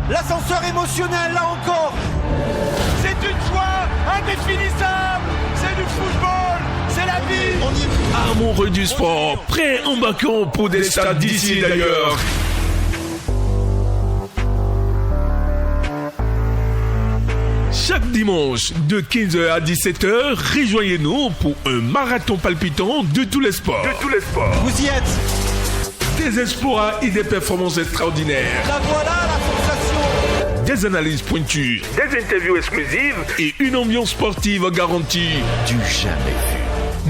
L'ascenseur émotionnel, là encore. C'est une joie indéfinissable. C'est du football, c'est la vie. Amoureux du sport, prêt embarquant pour des stades d'ici et d'ailleurs. Chaque dimanche, de 15h à 17h, rejoignez-nous pour un marathon palpitant de tous les sports. Vous y êtes. Des exploits et des performances extraordinaires. La voilà, la sensation. Des analyses pointues, des interviews exclusives et une ambiance sportive garantie du jamais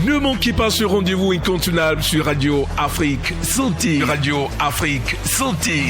vu. Ne manquez pas ce rendez-vous incontournable sur Radio Afrique Santé. Radio Afrique Santé.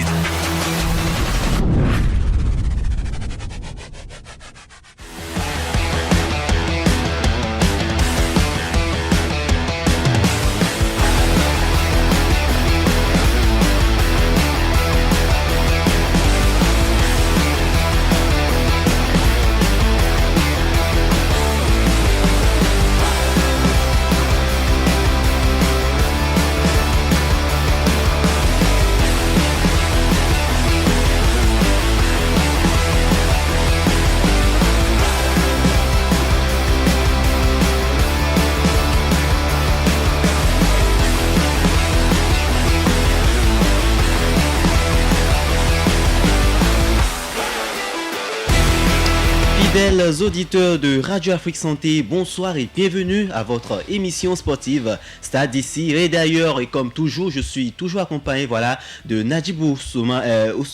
Fidèles auditeurs de Radio Afrique Santé, bonsoir et bienvenue à votre émission sportive Stade d'ici et d'ailleurs. Et comme toujours, je suis toujours accompagné de Nadjibou Soumanou,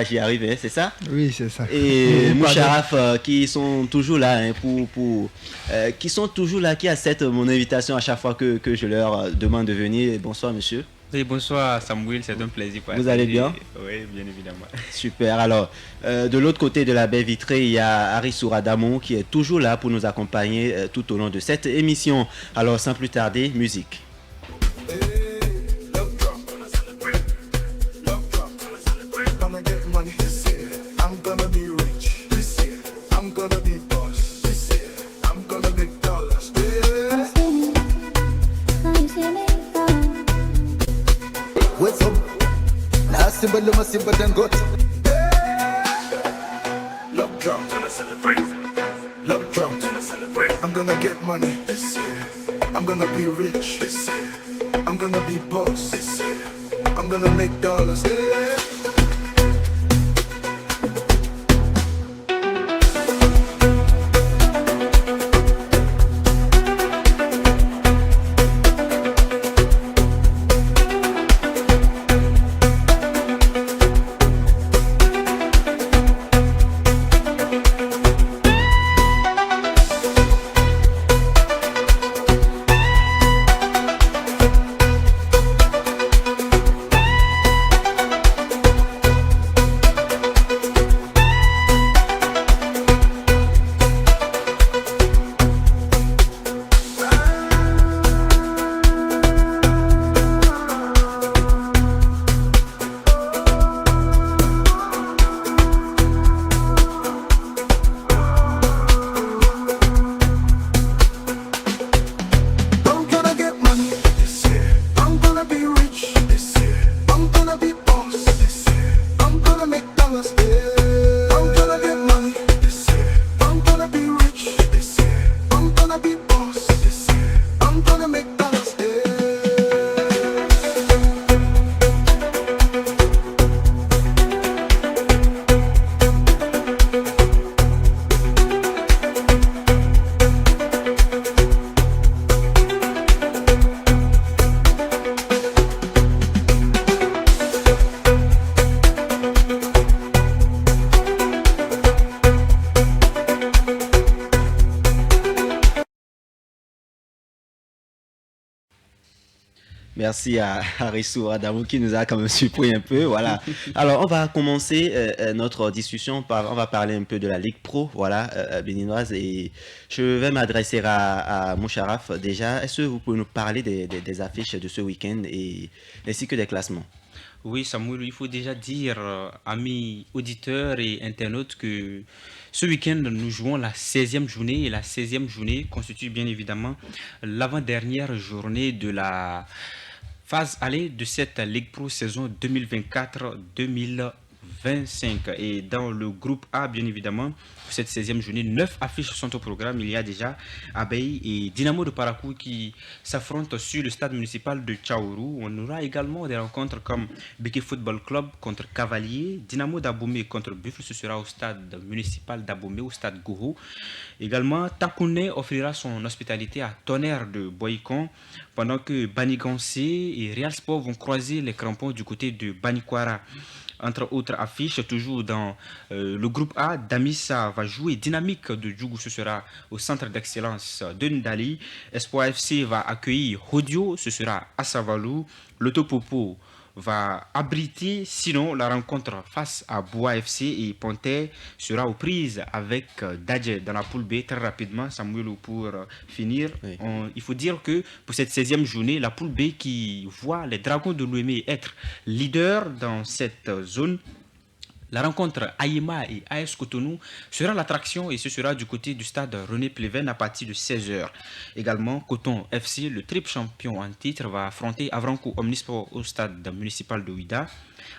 j'y arrive, c'est ça? Oui, c'est ça. Et Moucharaf qui sont toujours là qui acceptent mon invitation à chaque fois que je leur demande de venir. Bonsoir monsieur. Oui, bonsoir Samuel, c'est un plaisir. Vous allez bien? Oui, bien évidemment. Super, alors de l'autre côté de la baie vitrée, il y a Arissour Adamou qui est toujours là pour nous accompagner tout au long de cette émission. Alors sans plus tarder, musique. Simba than God. Love drum, gonna celebrate. Love drum, gonna celebrate. I'm gonna get money this year. I'm gonna be rich this year. I'm gonna be boss this year. I'm gonna make dollars. Merci à Arissour Adamou qui nous a quand même surpris un peu. Voilà. Alors, on va commencer notre discussion on va parler un peu de la Ligue Pro, béninoise. Et je vais m'adresser à Moucharaf déjà. Est-ce que vous pouvez nous parler des affiches de ce week-end ainsi que des classements? Oui, Samuel, il faut déjà dire, amis auditeurs et internautes, que ce week-end, nous jouons la 16e journée. Et la 16e journée constitue bien évidemment l'avant-dernière journée de la phase allée de cette Ligue Pro saison 2024-2025. 25. Et dans le groupe A, bien évidemment, pour cette 16e journée, 9 affiches sont au programme. Il y a déjà Abeille et Dynamo de Parakou qui s'affrontent sur le stade municipal de Tchaourou. On aura également des rencontres comme Beke Football Club contre Cavalier, Dynamo d'Abomey contre Buffle, ce sera au stade municipal d'Abomey, au stade Gourou. Également, Takouné offrira son hospitalité à Tonnerre de Boycon, pendant que Banigansé et Real Sport vont croiser les crampons du côté de Banikwara. Entre autres affiches, toujours dans le groupe A, Damissa va jouer Dynamique de Djougou, ce sera au centre d'excellence de Ndali. Espoir FC va accueillir Hodio, ce sera à Savalou. L'Autopopo va abriter sinon la rencontre face à Bois FC et Pontet sera aux prises avec Dadje dans la poule B. Très rapidement, Samuel, pour finir, oui. Il faut dire que pour cette 16e journée, la poule B qui voit les Dragons de Lomé être leaders dans cette zone, la rencontre Aïma et AS Cotonou sera l'attraction et ce sera du côté du stade René Pleven à partir de 16h. Également, Coton FC, le triple champion en titre, va affronter Avranco Omnisport au stade municipal de Ouida.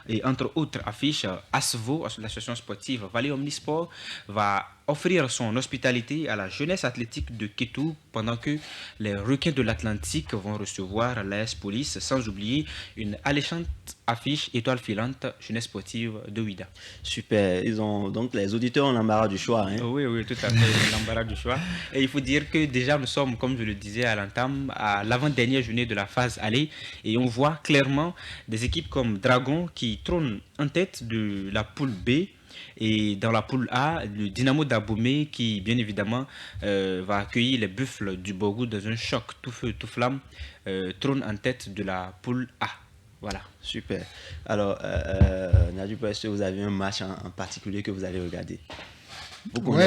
Et entre autres affiches, ASVO, l'association sportive Vallée Omnisport, va offrir son hospitalité à la jeunesse athlétique de Kétou pendant que les requins de l'Atlantique vont recevoir l'AS Police, sans oublier une alléchante affiche étoile filante jeunesse sportive de Ouida. Super, ils ont donc les auditeurs ont l'embarras du choix. Hein. Oui, tout à fait, l'embarras du choix. Et il faut dire que déjà nous sommes, comme je le disais à l'entame, à l'avant-dernière journée de la phase aller et on voit clairement des équipes comme Dragon qui trônent en tête de la poule B. Et dans la poule A, le Dynamo d'Abomey qui, bien évidemment, va accueillir les Buffles du Borgou dans un choc tout feu, tout flamme, trône en tête de la poule A. Voilà. Super. Alors, Nadjou, est-ce que vous avez un match en particulier que vous allez regarder? Oui,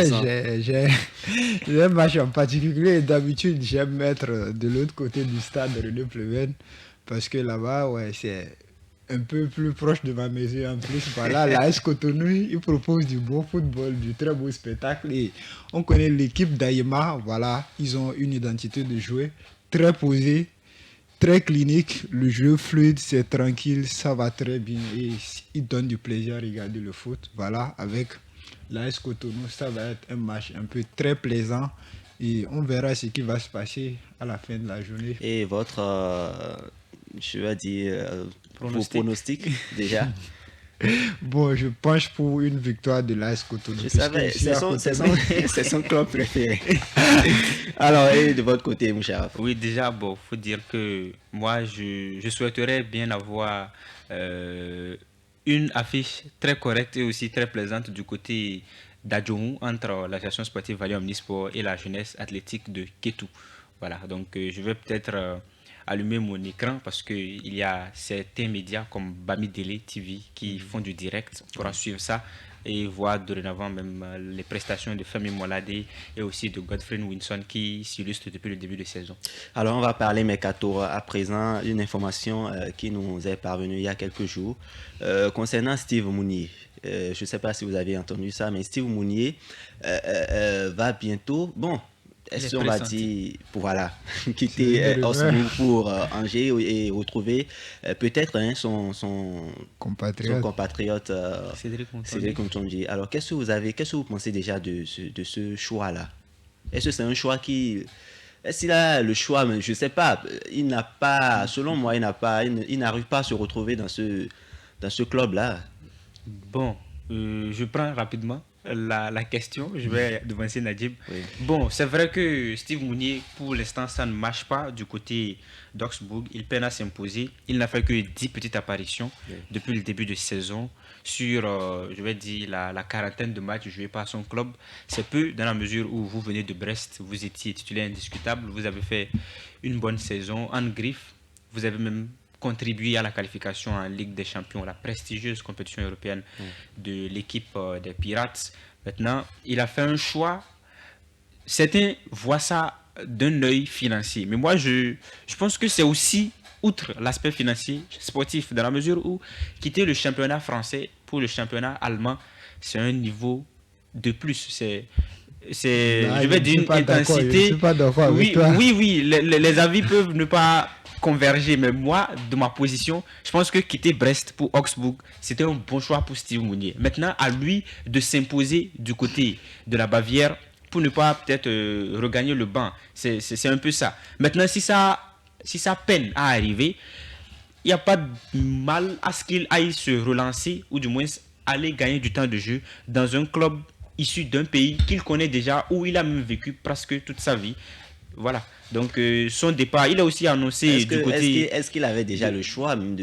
j'ai un match en particulier. D'habitude, j'aime mettre de l'autre côté du stade René Pleven parce que là-bas, ouais, c'est un peu plus proche de ma maison en plus. Voilà, l'AS Cotonou, il propose du beau football, du très beau spectacle. Et on connaît l'équipe d'Aïma, voilà, ils ont une identité de jouer très posée, très clinique. Le jeu fluide, c'est tranquille, ça va très bien. Et ils donnent du plaisir à regarder le foot. Voilà, avec l'AS Cotonou, ça va être un match un peu très plaisant. Et on verra ce qui va se passer à la fin de la journée. Et votre, je vais dire, pronostic déjà. Bon, je penche pour une victoire de l'AS Cotonou. Je savais, c'est son club préféré. Alors, et de votre côté, mon cher? Oui, déjà, bon, faut dire que moi, je souhaiterais bien avoir une affiche très correcte et aussi très plaisante du côté d'Adjomou entre l'association sportive Vallée Omnisport et la jeunesse athlétique de Kétou. Voilà, donc je vais peut-être allumer mon écran parce qu'il y a certains médias comme Bamidele TV qui font du direct. On pourra suivre ça et voir dorénavant même les prestations de Femi Molade et aussi de Godfrey Winson qui s'illustrent depuis le début de saison. Alors on va parler Mercato à présent, une information qui nous est parvenue il y a quelques jours concernant Steve Mounier. Je ne sais pas si vous avez entendu ça, mais Steve Mounier va bientôt, est-ce qu'on va dire, pour voilà, quitter Osbourg pour Angers et retrouver peut-être son compatriote Cédric Ntonji. Alors, qu'est-ce que vous pensez déjà de ce choix-là? Est-ce que c'est un choix est-ce qu'il a le choix? Mais je ne sais pas. Il n'a pas, selon moi, il n'arrive pas à se retrouver dans ce club-là. Bon, je prends rapidement la question, je vais devancer Nadjib. Oui. Bon, c'est vrai que Steve Mounier, pour l'instant, ça ne marche pas du côté d'Augsbourg. Il peine à s'imposer. Il n'a fait que 10 petites apparitions depuis le début de saison sur, je vais dire, la quarantaine de matchs joués par son club. C'est peu dans la mesure où vous venez de Brest, vous étiez titulaire indiscutable, vous avez fait une bonne saison en griffe, vous avez même contribué à la qualification en Ligue des Champions, la prestigieuse compétition européenne de l'équipe des Pirates. Maintenant, il a fait un choix. Certains voient ça d'un œil financier. Mais moi, je pense que c'est aussi, outre l'aspect financier, sportif, dans la mesure où quitter le championnat français pour le championnat allemand, c'est un niveau de plus. Je vais dire une intensité. Je suis pas d'accord avec toi. Oui, les avis peuvent ne pas converger, mais moi, de ma position, je pense que quitter Brest pour Augsbourg, c'était un bon choix pour Steve Mounier. Maintenant, à lui de s'imposer du côté de la Bavière pour ne pas peut-être regagner le banc. C'est un peu ça. Maintenant, si ça peine à arriver, il n'y a pas de mal à ce qu'il aille se relancer ou du moins aller gagner du temps de jeu dans un club issu d'un pays qu'il connaît déjà, où il a même vécu presque toute sa vie. Voilà. Donc son départ, il a aussi annoncé du côté... Est-ce qu'il avait déjà le choix même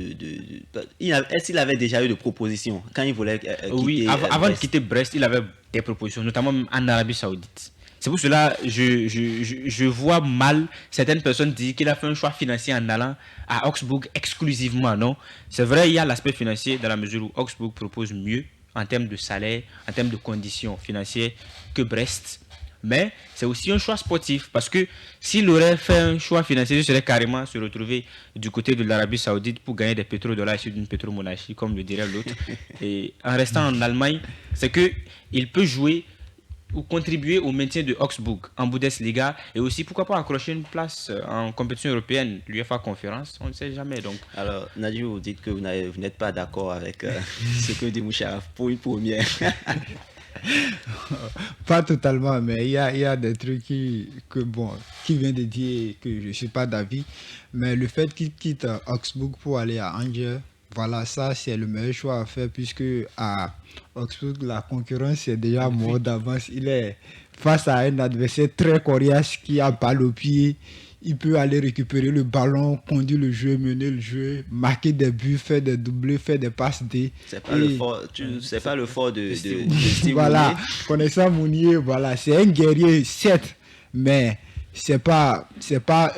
est-ce qu'il avait déjà eu de propositions quand il voulait quitter Oui, avant de quitter Brest, il avait des propositions, notamment en Arabie Saoudite. C'est pour cela que je vois mal certaines personnes dire qu'il a fait un choix financier en allant à Augsbourg exclusivement. Non, c'est vrai, il y a l'aspect financier dans la mesure où Augsbourg propose mieux en termes de salaire, en termes de conditions financières que Brest. Mais c'est aussi un choix sportif parce que s'il aurait fait un choix financier, il serait carrément se retrouver du côté de l'Arabie Saoudite pour gagner des pétrodollars issus d'une pétromonarchie, comme le dirait l'autre. Et en restant en Allemagne, c'est qu'il peut jouer ou contribuer au maintien de Augsbourg en Bundesliga et aussi pourquoi pas accrocher une place en compétition européenne, l'UEFA Conférence, on ne sait jamais. Donc. Alors Nadia, vous dites que vous n'êtes pas d'accord avec ce que dit Moucharaf pour une première. Pas totalement, mais il y a des trucs qui vient de dire que je ne suis pas d'avis, mais le fait qu'il quitte Augsbourg pour aller à Angers, voilà, ça c'est le meilleur choix à faire puisque à Augsbourg, la concurrence est déjà morte d'avance. Il est face à un adversaire très coriace qui a balle au pied. Il peut aller récupérer le ballon, conduire le jeu, mener le jeu, marquer des buts, faire des doublés, faire des passes D. C'est pas le fort de Steve voilà, Mounier. Connaissant Mounier, voilà, c'est un guerrier, certes, mais c'est pas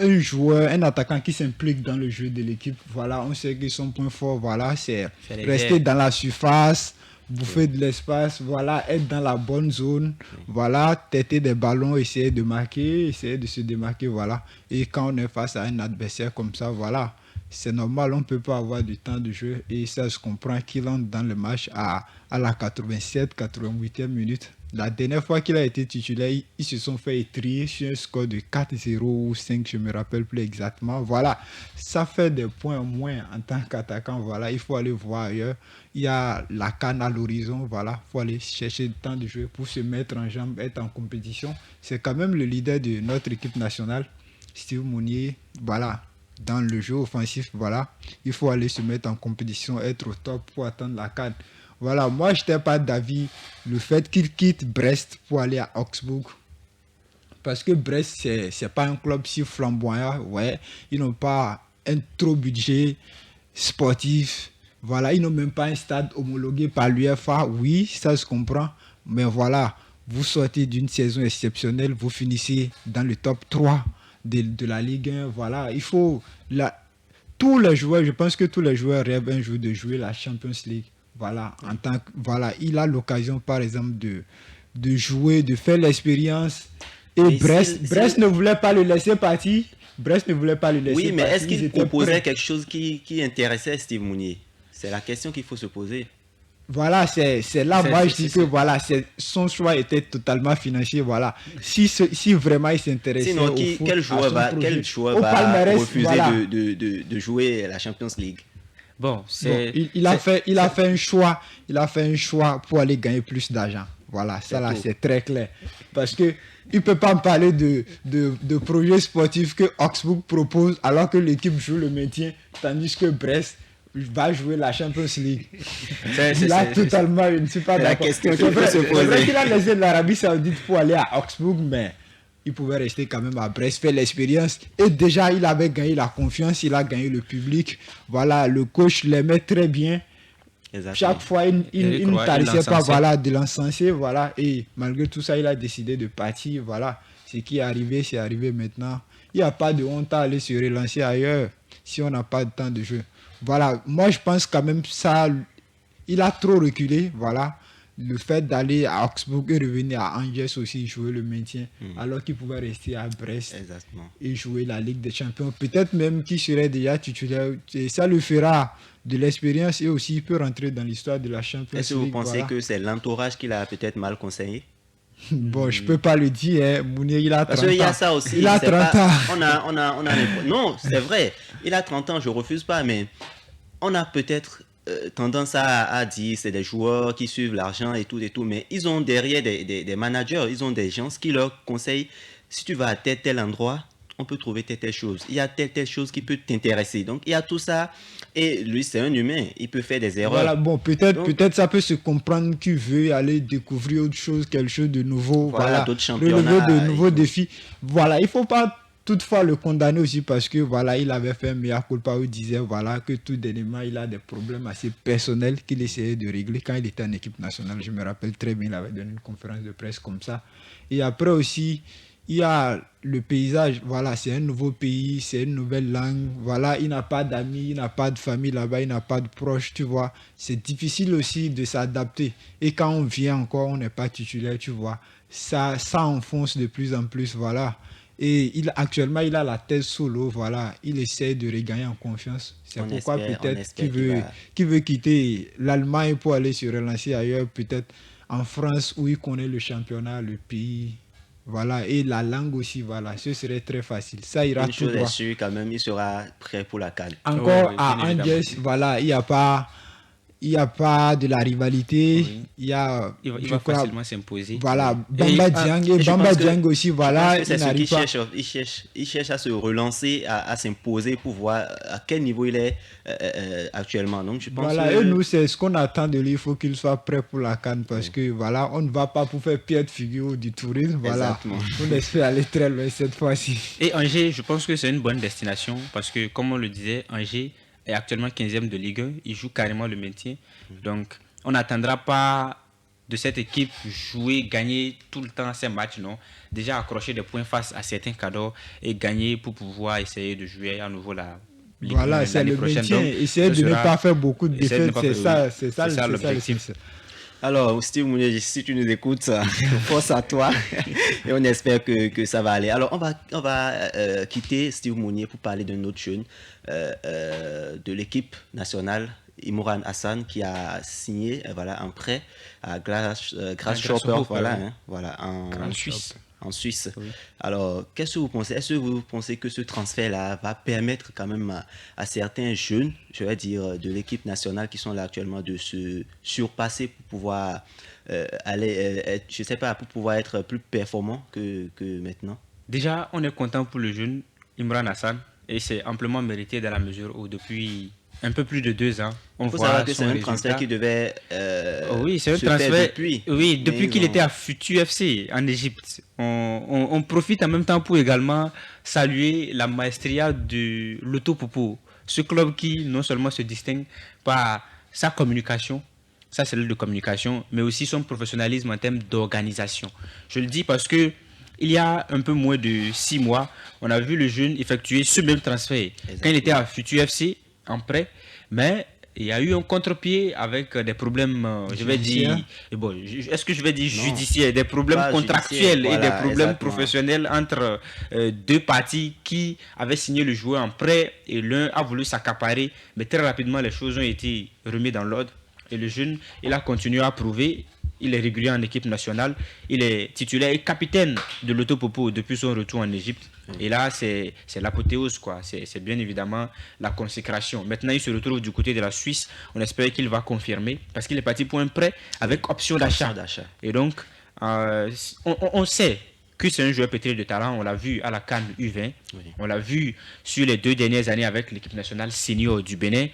un joueur, un attaquant qui s'implique dans le jeu de l'équipe. Voilà, on sait que son point fort, voilà, c'est rester dans la surface, bouffer de l'espace, voilà, être dans la bonne zone, voilà, têter des ballons, essayer de marquer, essayer de se démarquer, voilà. Et quand on est face à un adversaire comme ça, voilà, c'est normal, on ne peut pas avoir du temps de jeu et ça se comprend qu'il entre dans le match à la 87, 88e minute. La dernière fois qu'il a été titulaire, ils se sont fait étrier sur un score de 4-0 ou 5, je ne me rappelle plus exactement. Voilà, ça fait des points en moins en tant qu'attaquant. Voilà, il faut aller voir ailleurs. Il y a la CAN à l'horizon. Voilà, il faut aller chercher du temps de jeu pour se mettre en jambe, être en compétition. C'est quand même le leader de notre équipe nationale, Steve Mounier. Voilà, dans le jeu offensif, voilà, il faut aller se mettre en compétition, être au top pour atteindre la CAN. Voilà, moi, je n'étais pas d'avis le fait qu'il quitte Brest pour aller à Augsbourg. Parce que Brest, c'est pas un club si flamboyant. Ouais, ils n'ont pas un trop budget sportif. Voilà, ils n'ont même pas un stade homologué par l'UEFA. Oui, ça se comprend. Mais voilà, vous sortez d'une saison exceptionnelle, vous finissez dans le top 3 de la Ligue 1. Voilà, il faut... tous les joueurs, je pense que tous les joueurs rêvent un jour de jouer la Champions League. Voilà, il a l'occasion, par exemple, de jouer, de faire l'expérience. Et Brest ne voulait pas le laisser partir. Oui, mais est-ce qu'il proposait quelque chose qui intéressait Steve Mounier? C'est la question qu'il faut se poser. Voilà, c'est là, moi je dis que voilà, son choix était totalement financier. Voilà. Si vraiment il s'intéressait au foot, quel joueur va refuser de jouer la Champions League? Bon, il a fait un choix. Il a fait un choix pour aller gagner plus d'argent. Voilà, ça là, c'est très clair. Parce que il peut pas me parler de projets sportifs que Augsbourg propose alors que l'équipe joue le maintien, tandis que Brest va jouer la Champions League. Là, totalement, je ne suis pas d'accord. La question qu'il faut se poser. C'est vrai qu'il a laissé l'Arabie Saoudite pour aller à Augsbourg, mais il pouvait rester quand même à Brest, faire l'expérience. Et déjà, il avait gagné la confiance, il a gagné le public. Voilà, le coach l'aimait très bien. Exactement. Chaque fois, il ne tarissait pas de l'encenser. Voilà. Et malgré tout ça, il a décidé de partir. Voilà. Ce qui est arrivé, c'est arrivé maintenant. Il n'y a pas de honte à aller se relancer ailleurs si on n'a pas de temps de jeu. Voilà. Moi, je pense quand même ça, il a trop reculé. Voilà. Le fait d'aller à Augsbourg et revenir à Angers aussi, jouer le maintien, alors qu'il pouvait rester à Brest et jouer la Ligue des Champions. Peut-être même qu'il serait déjà titulaire. Et ça lui fera de l'expérience et aussi il peut rentrer dans l'histoire de la Champions League. Est-ce que vous pensez que c'est l'entourage qui l'a peut-être mal conseillé? Bon, je peux pas le dire, hein. Mounier, il a 30 ans. Parce qu'il y a ça aussi. Il a 30 ans. Non, c'est vrai. Il a 30 ans, je refuse pas, mais on a peut-être tendance à dire c'est des joueurs qui suivent l'argent et tout, mais ils ont derrière des managers, ils ont des gens qui leur conseillent, si tu vas à tel endroit, on peut trouver telle chose. Il y a telle chose qui peut t'intéresser. Donc, il y a tout ça. Et lui, c'est un humain. Il peut faire des erreurs. Voilà, bon, peut-être ça peut se comprendre qu'il veut aller découvrir autre chose, quelque chose de nouveau. Voilà, d'autres championnats. Relever de nouveaux défis. Voilà, il ne faut pas toutefois le condamner aussi parce que, voilà, il avait fait un mea culpa où il disait, voilà, que tout dernièrement, il a des problèmes assez personnels qu'il essayait de régler quand il était en équipe nationale. Je me rappelle très bien, il avait donné une conférence de presse comme ça. Et après aussi, il y a le paysage, voilà, c'est un nouveau pays, c'est une nouvelle langue, voilà, il n'a pas d'amis, il n'a pas de famille là-bas, il n'a pas de proches, tu vois. C'est difficile aussi de s'adapter. Et quand on vient encore, on n'est pas titulaire, tu vois. Ça enfonce de plus en plus, voilà. Et actuellement, il a la tête sous l'eau, voilà. Il essaie de regagner en confiance. C'est pourquoi peut-être qu'il veut quitter l'Allemagne pour aller se relancer ailleurs, peut-être en France où il connaît le championnat, le pays. Voilà, et la langue aussi, voilà, ce serait très facile. Ça ira tout droit. Une chose est sûre quand même, il sera prêt pour la CAN. Encore à Angers, voilà, il n'y a pas de la rivalité. Oui. Il va facilement s'imposer. Voilà, Bamba Dieng aussi, voilà. C'est ce qu'il il cherche à se relancer, à s'imposer pour voir à quel niveau il est actuellement. Donc, je pense voilà, et nous, c'est ce qu'on attend de lui. Il faut qu'il soit prêt pour la CAN parce que, voilà, on ne va pas pour faire pied de figure du tourisme. Voilà, on espère aller très loin cette fois-ci. Et Angers, je pense que c'est une bonne destination parce que, comme on le disait, Angers est actuellement 15e de Ligue 1. Il joue carrément le maintien. Donc, on n'attendra pas de cette équipe gagner tout le temps ces matchs, non. Déjà accrocher des points face à certains cadors et gagner pour pouvoir essayer de jouer à nouveau la Ligue 1 voilà, c'est le maintien. Essayer de ne pas faire beaucoup de défaites, c'est ça l'objectif. Alors, Steve Mounier, si tu nous écoutes, force à toi et on espère que ça va aller. Alors, on va quitter Steve Mounier pour parler d'un autre jeune de l'équipe nationale, Imran Hassan, qui a signé un prêt à Grasshopper, en Suisse. Oui. Alors, qu'est-ce que vous pensez? Est-ce que vous pensez que ce transfert-là va permettre quand même à certains jeunes, je vais dire, de l'équipe nationale qui sont là actuellement de se surpasser pour pouvoir pour pouvoir être plus performants que maintenant? Déjà, on est content pour le jeune Imran Hassan et c'est amplement mérité dans la mesure où depuis un peu plus de 2 ans, on voit savoir que c'est un transfert qui devait oui, c'est un transfert depuis qu'il était à Futu FC en Égypte. On profite en même temps pour également saluer la maestria de Loto Popo, ce club qui non seulement se distingue par sa communication, sa cellule de communication, mais aussi son professionnalisme en termes d'organisation. Je le dis parce que il y a un peu moins de 6 mois, on a vu le jeune effectuer ce même transfert. Exactement. Quand il était à Futu FC en prêt, mais il y a eu un contre-pied avec des problèmes, je vais dire, est-ce que je vais dire judiciaires, des problèmes contractuels et des problèmes professionnels entre 2 parties qui avaient signé le joueur en prêt et l'un a voulu s'accaparer, mais très rapidement les choses ont été remises dans l'ordre et le jeune, il a continué à prouver. Il est régulier en équipe nationale. Il est titulaire et capitaine de Loto Popo depuis son retour en Égypte. Et là, c'est l'apothéose, quoi. C'est bien évidemment la consécration. Maintenant, il se retrouve du côté de la Suisse. On espère qu'il va confirmer parce qu'il est parti pour un prêt avec option d'achat. Et donc, on sait que c'est un joueur pétri de talent. On l'a vu à la CAN U20. Oui. On l'a vu sur les 2 dernières années avec l'équipe nationale senior du Bénin.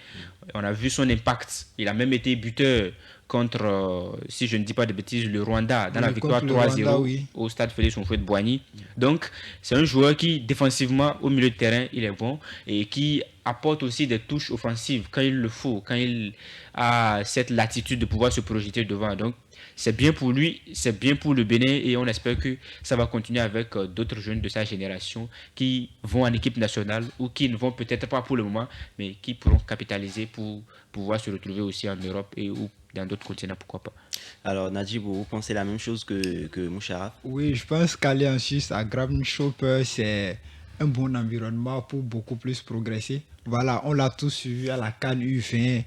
On a vu son impact. Il a même été buteur contre, si je ne dis pas de bêtises, le Rwanda dans la victoire 3-0 au stade Félix Houphouët-Boigny. Donc, c'est un joueur qui, défensivement, au milieu de terrain, il est bon et qui apporte aussi des touches offensives quand il le faut, quand il a cette latitude de pouvoir se projeter devant. Donc, c'est bien pour lui, c'est bien pour le Bénin et on espère que ça va continuer avec d'autres jeunes de sa génération qui vont en équipe nationale ou qui ne vont peut-être pas pour le moment, mais qui pourront capitaliser pour pouvoir se retrouver aussi en Europe et ou dans d'autres continents, pourquoi pas. Alors Najib, vous pensez la même chose que Mouchara? Oui, je pense qu'aller en Suisse à Grasshopper, c'est un bon environnement pour beaucoup plus progresser. Voilà, on l'a tous suivi à la CAN U20,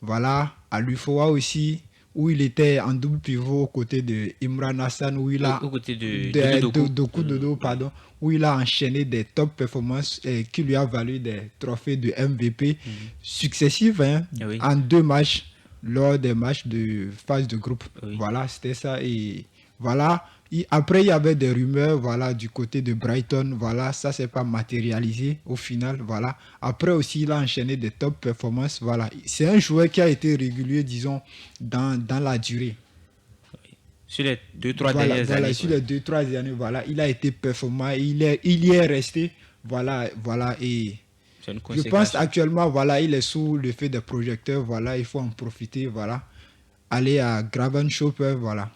voilà, à l'UFOA aussi. où il était en double pivot aux côtés de Imran Hassan, où il a Aux côtés de Doku Dodo, pardon, où il a enchaîné des top performances qui lui a valu des trophées de MVP successifs Oui. en 2 matchs lors des matchs de phase de groupe. Oui. Voilà, c'était ça. Et voilà. Après, il y avait des rumeurs, voilà, du côté de Brighton, voilà, ça s'est pas matérialisé au final, voilà. Après aussi, il a enchaîné des top performances, voilà. C'est un joueur qui a été régulier, disons, dans la durée. Sur les 2-3 Voilà, dernières voilà, années. sur les 2-3 années, voilà, il a été performant, il y est resté, voilà, et C'est une je consécration. pense actuellement, voilà, il est sous le fait des projecteurs, voilà, il faut en profiter, voilà, aller à Gravenhoffer, voilà.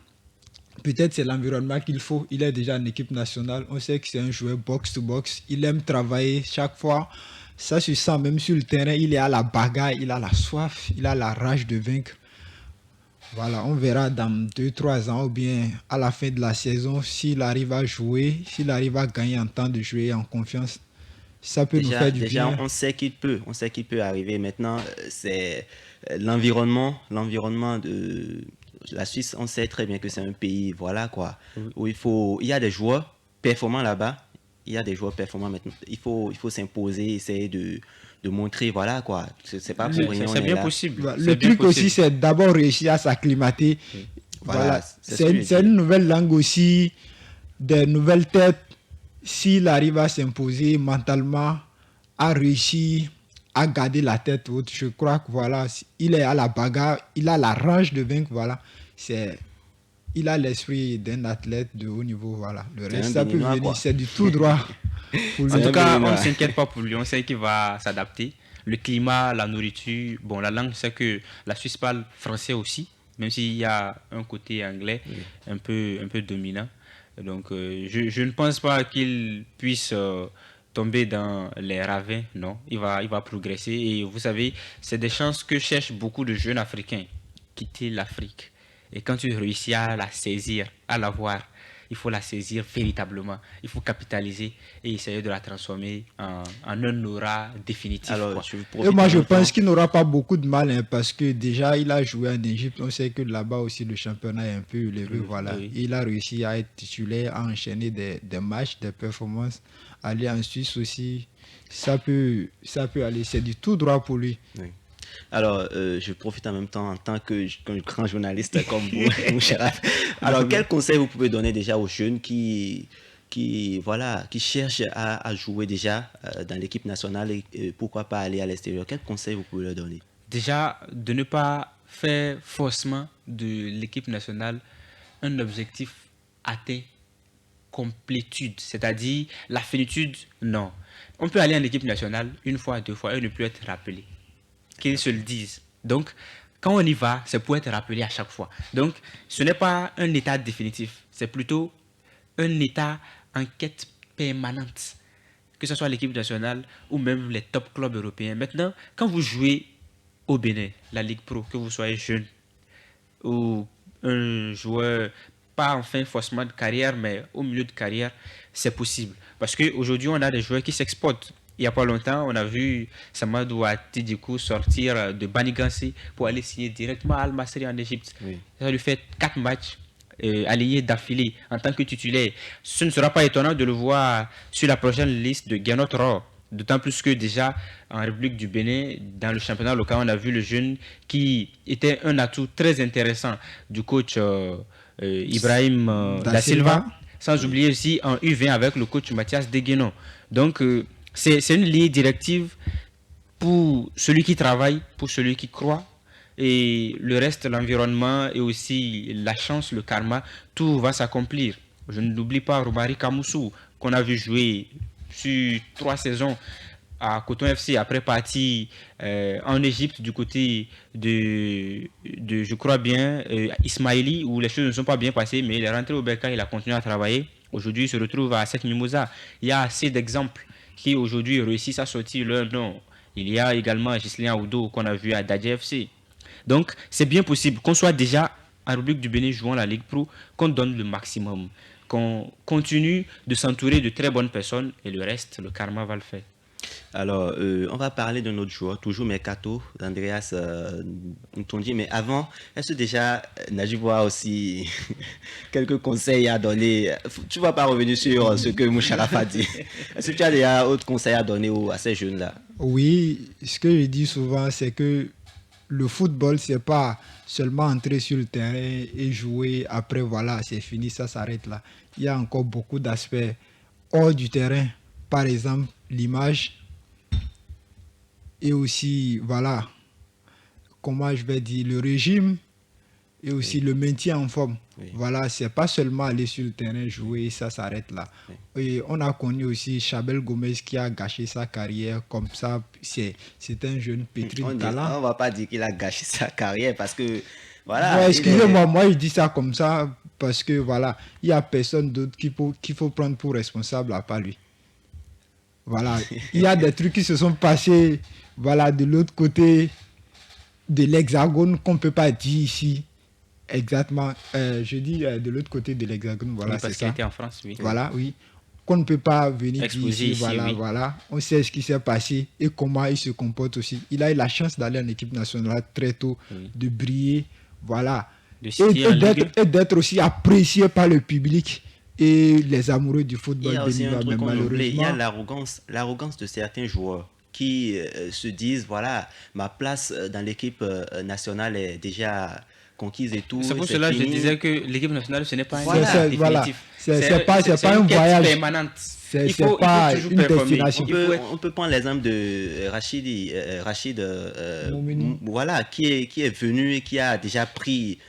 Peut-être c'est l'environnement qu'il faut. Il est déjà en équipe nationale. On sait que c'est un joueur box-to-box. Il aime travailler chaque fois. Ça se sent même sur le terrain. Il est à la bagarre, il a la soif, il a la rage de vaincre. Voilà, on verra dans 2-3 ans ou bien à la fin de la saison s'il arrive à jouer, s'il arrive à gagner en temps de jouer en confiance. Ça peut nous faire du Déjà, bien. on sait qu'il peut arriver. Maintenant, c'est l'environnement de la Suisse. On sait très bien que c'est un pays, voilà quoi, où il y a des joueurs performants là-bas. Il y a des joueurs performants maintenant. Il faut s'imposer, essayer de montrer, voilà quoi. C'est pas pour rien. C'est bien possible. Voilà, C'est le bien truc possible. aussi, c'est d'abord réussir à s'acclimater. Voilà, c'est une nouvelle langue aussi, des nouvelles têtes. S'il arrive à s'imposer mentalement, à réussir à garder la tête haute, je crois que voilà, il est à la bagarre, il a la rage de vaincre, voilà. Il a l'esprit d'un athlète de haut niveau, voilà. Le C'est reste, un ça peut Béninois, venir, quoi. c'est du tout droit. Pour lui. En tout cas, on ne Béninois. s'inquiète pas pour lui. On sait qu'il va s'adapter. Le climat, la nourriture, bon, la langue, c'est que la Suisse parle français aussi, même s'il y a un côté anglais un peu dominant. Donc, je ne pense pas qu'il puisse tomber dans les ravins, non. Il va progresser. Et vous savez, c'est des chances que cherchent beaucoup de jeunes Africains, quitter l'Afrique. Et quand tu réussis à la saisir, à la voir, il faut la saisir véritablement. Il faut capitaliser et essayer de la transformer en un aura définitif. Alors, quoi. je Et profite moi, en je même temps. pense qu'il n'aura pas beaucoup de mal parce que déjà, il a joué en Égypte. On sait que là-bas aussi, le championnat est un peu élevé. Voilà. oui. Il a réussi à être titulaire, à enchaîner des matchs, des performances. Aller en Suisse aussi, ça peut aller. C'est du tout droit pour lui. Oui. Alors, je profite en même temps en tant que grand journaliste comme vous, mon cher Raph. Alors, quel conseil vous pouvez donner déjà aux jeunes qui cherchent à jouer déjà dans l'équipe nationale et pourquoi pas aller à l'extérieur? Quel conseil vous pouvez leur donner? Déjà, de ne pas faire forcément de l'équipe nationale un objectif atteint complétude, c'est-à-dire la finitude, non. On peut aller en équipe nationale une fois, 2 fois et ne plus être rappelé. Qu'ils se le disent. Donc, quand on y va, c'est pour être rappelé à chaque fois. Donc, ce n'est pas un état définitif, c'est plutôt un état en quête permanente, que ce soit l'équipe nationale ou même les top clubs européens. Maintenant, quand vous jouez au Bénin, la Ligue Pro, que vous soyez jeune ou un joueur, pas en fin forcément de carrière, mais au milieu de carrière, c'est possible. Parce qu'aujourd'hui, on a des joueurs qui s'exportent. Il n'y a pas longtemps, on a vu Samadou Atidikou sortir de Banigansi pour aller signer directement à Al-Masri en Égypte. Oui. Ça lui fait 4 matchs alignés d'affilée en tant que titulaire. Ce ne sera pas étonnant de le voir sur la prochaine liste de Gernot Rohr. D'autant plus que déjà en République du Bénin, dans le championnat local, on a vu le jeune qui était un atout très intéressant du coach Ibrahim Da Silva. Sans oublier aussi en U20 avec le coach Mathias Deguenon. Donc, c'est une ligne directive pour celui qui travaille, pour celui qui croit. Et le reste, l'environnement et aussi la chance, le karma, tout va s'accomplir. Je n'oublie pas Romari Kamoussou, qu'on a vu jouer sur 3 saisons à Coton FC, après parti en Égypte du côté de je crois bien, Ismaili, où les choses ne sont pas bien passées, mais il est rentré au Bercail, il a continué à travailler. Aujourd'hui, il se retrouve à Sec Mimosa. Il y a assez d'exemples qui aujourd'hui réussissent à sortir leur nom. Il y a également Ghislain Aoudo qu'on a vu à Dadje FC. Donc, c'est bien possible qu'on soit déjà en République du Bénin jouant la Ligue Pro, qu'on donne le maximum, qu'on continue de s'entourer de très bonnes personnes et le reste, le karma va le faire. Alors, on va parler de notre joueur, toujours Mercato, d'Andreas Ntonji. Mais avant, est-ce que déjà, Najib a aussi quelques conseils à donner? Tu ne vas pas revenir sur ce que Moucharaf a dit. Est-ce que tu as déjà autre conseil à donner à ces jeunes-là? Oui, ce que je dis souvent, c'est que le football, c'est pas seulement entrer sur le terrain et jouer. Après, voilà, c'est fini, ça s'arrête là. Il y a encore beaucoup d'aspects hors du terrain. Par exemple, l'image. Et aussi, voilà, comment je vais dire, le régime et aussi le maintien en forme. Oui. Voilà, c'est pas seulement aller sur le terrain, jouer, ça s'arrête là. Oui. Et on a connu aussi Chabel Gomez qui a gâché sa carrière comme ça. C'est un jeune pétri de talent. On va pas dire qu'il a gâché sa carrière parce que, voilà. Ouais, excusez-moi, moi je dis ça comme ça parce que, voilà, il n'y a personne d'autre qu'il faut prendre pour responsable à part lui. Voilà, il y a des trucs qui se sont passés, voilà, de l'autre côté de l'hexagone qu'on ne peut pas dire ici exactement. Je dis de l'autre côté de l'hexagone, voilà, oui, parce qu'il était en France, oui. Voilà, oui. Qu'on ne peut pas venir dire ici, voilà, oui. Voilà. On sait ce qui s'est passé et comment il se comporte aussi. Il a eu la chance d'aller en équipe nationale très tôt, oui. De briller, voilà. Et d'être aussi apprécié par le public. Et les amoureux du football. Il y a aussi un truc qu'on oublie, il y a l'arrogance de certains joueurs qui se disent, voilà, ma place dans l'équipe nationale est déjà conquise et tout. C'est pour cela que je disais que l'équipe nationale, ce n'est pas un définitif. Voilà. C'est pas un voyage permanent. C'est pas une destination. On peut prendre l'exemple de Rachid voilà, qui est venu et qui a déjà pris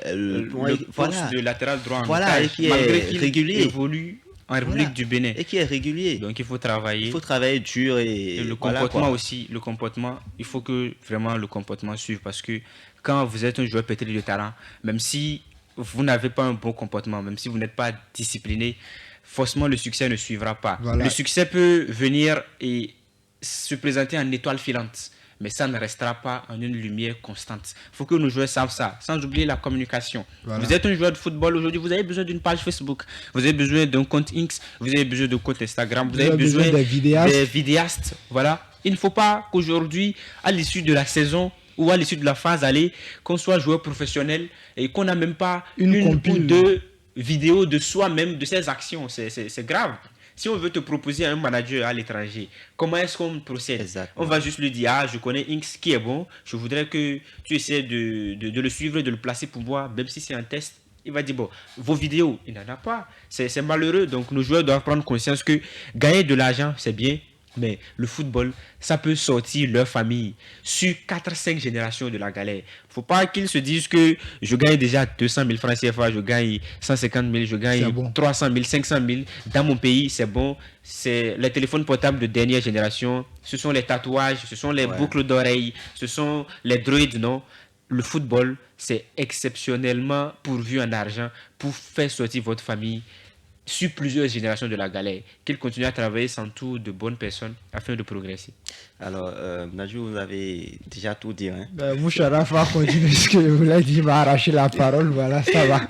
le poste de latéral droit, voilà, et qui est régulier, évolue en République du Bénin et qui est régulier. Donc il faut travailler. Il faut travailler dur et le comportement aussi. Le comportement, il faut que vraiment le comportement suive parce que quand vous êtes un joueur pétri de talent, même si vous n'avez pas un bon comportement, même si vous n'êtes pas discipliné, forcément le succès ne suivra pas. Voilà. Le succès peut venir et se présenter en étoile filante. Mais ça ne restera pas en une lumière constante. Il faut que nos joueurs savent ça, sans oublier la communication. Voilà. Vous êtes un joueur de football aujourd'hui, vous avez besoin d'une page Facebook, vous avez besoin d'un compte X, vous avez besoin d'un compte Instagram, vous avez besoin des vidéastes. Voilà. Il ne faut pas qu'aujourd'hui, à l'issue de la saison ou à l'issue de la phase aller, qu'on soit joueur professionnel et qu'on n'a même pas une ou deux vidéos de soi-même, de ses actions. C'est grave. Si on veut te proposer un manager à l'étranger, comment est-ce qu'on procède? Exactement. On va juste lui dire, ah, je connais X qui est bon, je voudrais que tu essaies de le suivre, de le placer pour voir, même si c'est un test. Il va dire, bon, vos vidéos, il n'en a pas. C'est malheureux. Donc, nos joueurs doivent prendre conscience que gagner de l'argent, c'est bien. Mais le football, ça peut sortir leur famille sur 4-5 générations de la galère. Il ne faut pas qu'ils se disent que je gagne déjà 200 000 francs CFA, je gagne 150 000, je gagne 300 000, 500 000. Dans mon pays, c'est bon. C'est les téléphones portables de dernière génération. Ce sont les tatouages, ce sont les boucles d'oreilles, ce sont les droïdes, non? Le football, c'est exceptionnellement pourvu en argent pour faire sortir votre famille sur plusieurs générations de la galère, qu'ils continuent à travailler s'entourent de bonnes personnes afin de progresser. Alors, Najou, vous avez déjà tout dit. Hein? Moucharaf va continuer ce que vous l'avez dit, m'a arraché la parole, voilà, ça va.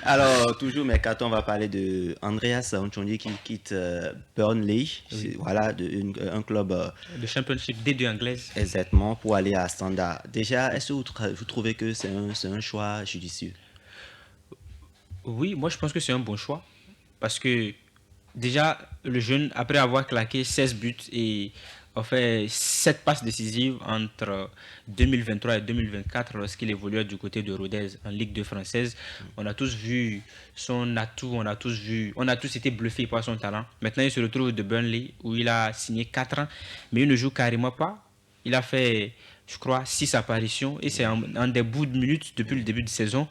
Alors, toujours, Mercato, on va parler de Andreas Ntonji qui quitte Burnley, oui. Voilà, un club de championship D2 anglaise. Exactement, pour aller à Standard. Déjà, est-ce que vous trouvez que c'est un choix judicieux? Oui, moi je pense que c'est un bon choix. Parce que déjà, le jeune, après avoir claqué 16 buts et a fait 7 passes décisives entre 2023 et 2024 lorsqu'il évoluait du côté de Rodez en Ligue 2 française, on a tous vu son atout, on a tous été bluffés par son talent. Maintenant, il se retrouve de Burnley où il a signé 4 ans, mais il ne joue carrément pas. Il a fait, je crois, 6 apparitions et c'est en des bouts de minutes depuis le début de saison.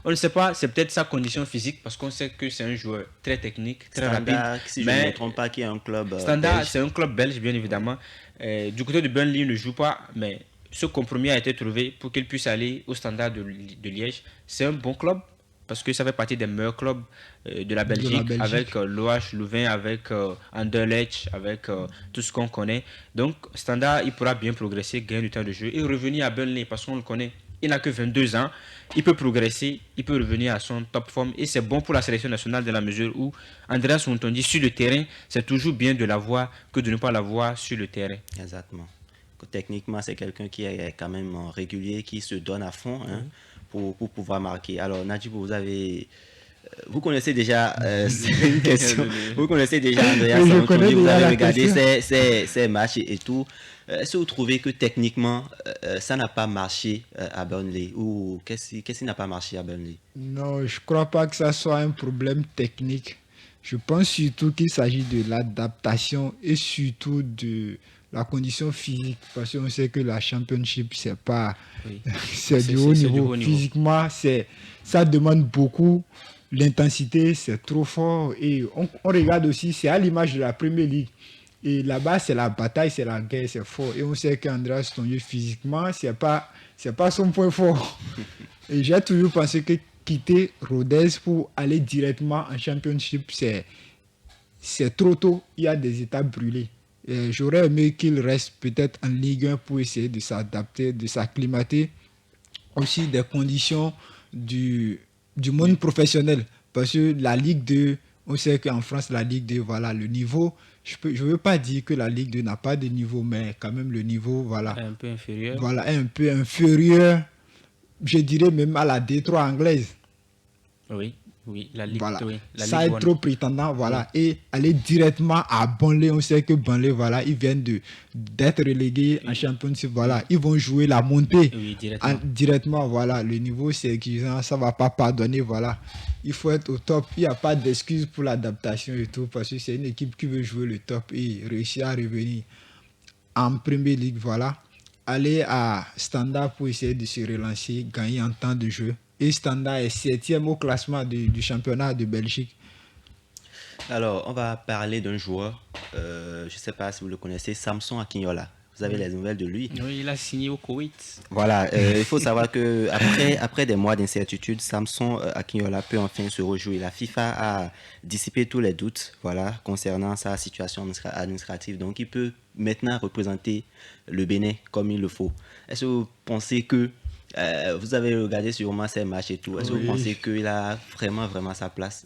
On ne sait pas, c'est peut-être sa condition physique parce qu'on sait que c'est un joueur très technique, très rapide. Si je ne me trompe pas, qui est un club Standard, c'est un club belge, bien évidemment. Du côté de Burnley, il ne joue pas, mais ce compromis a été trouvé pour qu'il puisse aller au Standard de Liège. C'est un bon club parce que ça fait partie des meilleurs clubs de la Belgique, avec l'OH Louvain, avec Anderlecht, avec tout ce qu'on connaît. Donc, Standard, il pourra bien progresser, gagner du temps de jeu et revenir à Burnley parce qu'on le connaît. il n'a que 22 ans, il peut progresser, il peut revenir à son top forme et c'est bon pour la sélection nationale dans la mesure où Andreas Montondi sur le terrain, c'est toujours bien de l'avoir que de ne pas l'avoir sur le terrain. Exactement. Techniquement, c'est quelqu'un qui est quand même régulier, qui se donne à fond pour pouvoir marquer. Alors, Nadjib, vous connaissez déjà, c'est une question, vous connaissez déjà Andreas Montondi, vous avez regardé ses matchs et tout. Est-ce que vous trouvez que techniquement, ça n'a pas marché à Burnley ou qu'est-ce qui n'a pas marché à Burnley? Non, je ne crois pas que ça soit un problème technique. Je pense surtout qu'il s'agit de l'adaptation et surtout de la condition physique. Parce qu'on sait que la Championship, c'est pas... Oui. C'est du haut niveau. Physiquement, ça demande beaucoup. L'intensité, c'est trop fort. Et on regarde aussi, c'est à l'image de la Premier League. Et là-bas, c'est la bataille, c'est la guerre, c'est fort. Et on sait qu'Andreas Tonje, physiquement, c'est pas son point fort. Et j'ai toujours pensé que quitter Rodez pour aller directement en Championship, c'est trop tôt. Il y a des étapes brûlées. Et j'aurais aimé qu'il reste peut-être en Ligue 1 pour essayer de s'adapter, de s'acclimater. Aussi des conditions du monde professionnel. Parce que la Ligue 2, on sait qu'en France, la Ligue 2, voilà, le niveau... Je ne veux pas dire que la Ligue 2 n'a pas de niveau, mais quand même le niveau, voilà. Un peu inférieur. Voilà, un peu inférieur, je dirais même à la D3 anglaise. Oui, la Ligue, voilà. Oui, la ça Ligue est trop prétendant, voilà. Oui. Et aller directement à Burnley, on sait que Burnley, voilà, ils viennent d'être relégués en Championship, voilà. Ils vont jouer la montée directement, voilà. Le niveau, c'est exigeant, ça ne va pas pardonner, voilà. Il faut être au top. Il n'y a pas d'excuse pour l'adaptation et tout, parce que c'est une équipe qui veut jouer le top et réussir à revenir en Premier League, voilà. Aller à Standard pour essayer de se relancer, gagner en temps de jeu. Et Standard est 7e au classement du championnat de Belgique. Alors, on va parler d'un joueur, je ne sais pas si vous le connaissez, Samson Akinola. Vous avez les nouvelles de lui? Oui, il a signé au Koweït. Voilà, il faut savoir que après des mois d'incertitude, Samson Akinola peut enfin se rejouer. La FIFA a dissipé tous les doutes, voilà, concernant sa situation administrative. Donc, il peut maintenant représenter le Bénin comme il le faut. Est-ce que vous pensez que vous avez regardé sûrement ses matchs et tout. Est-ce que vous pensez qu'il a vraiment sa place?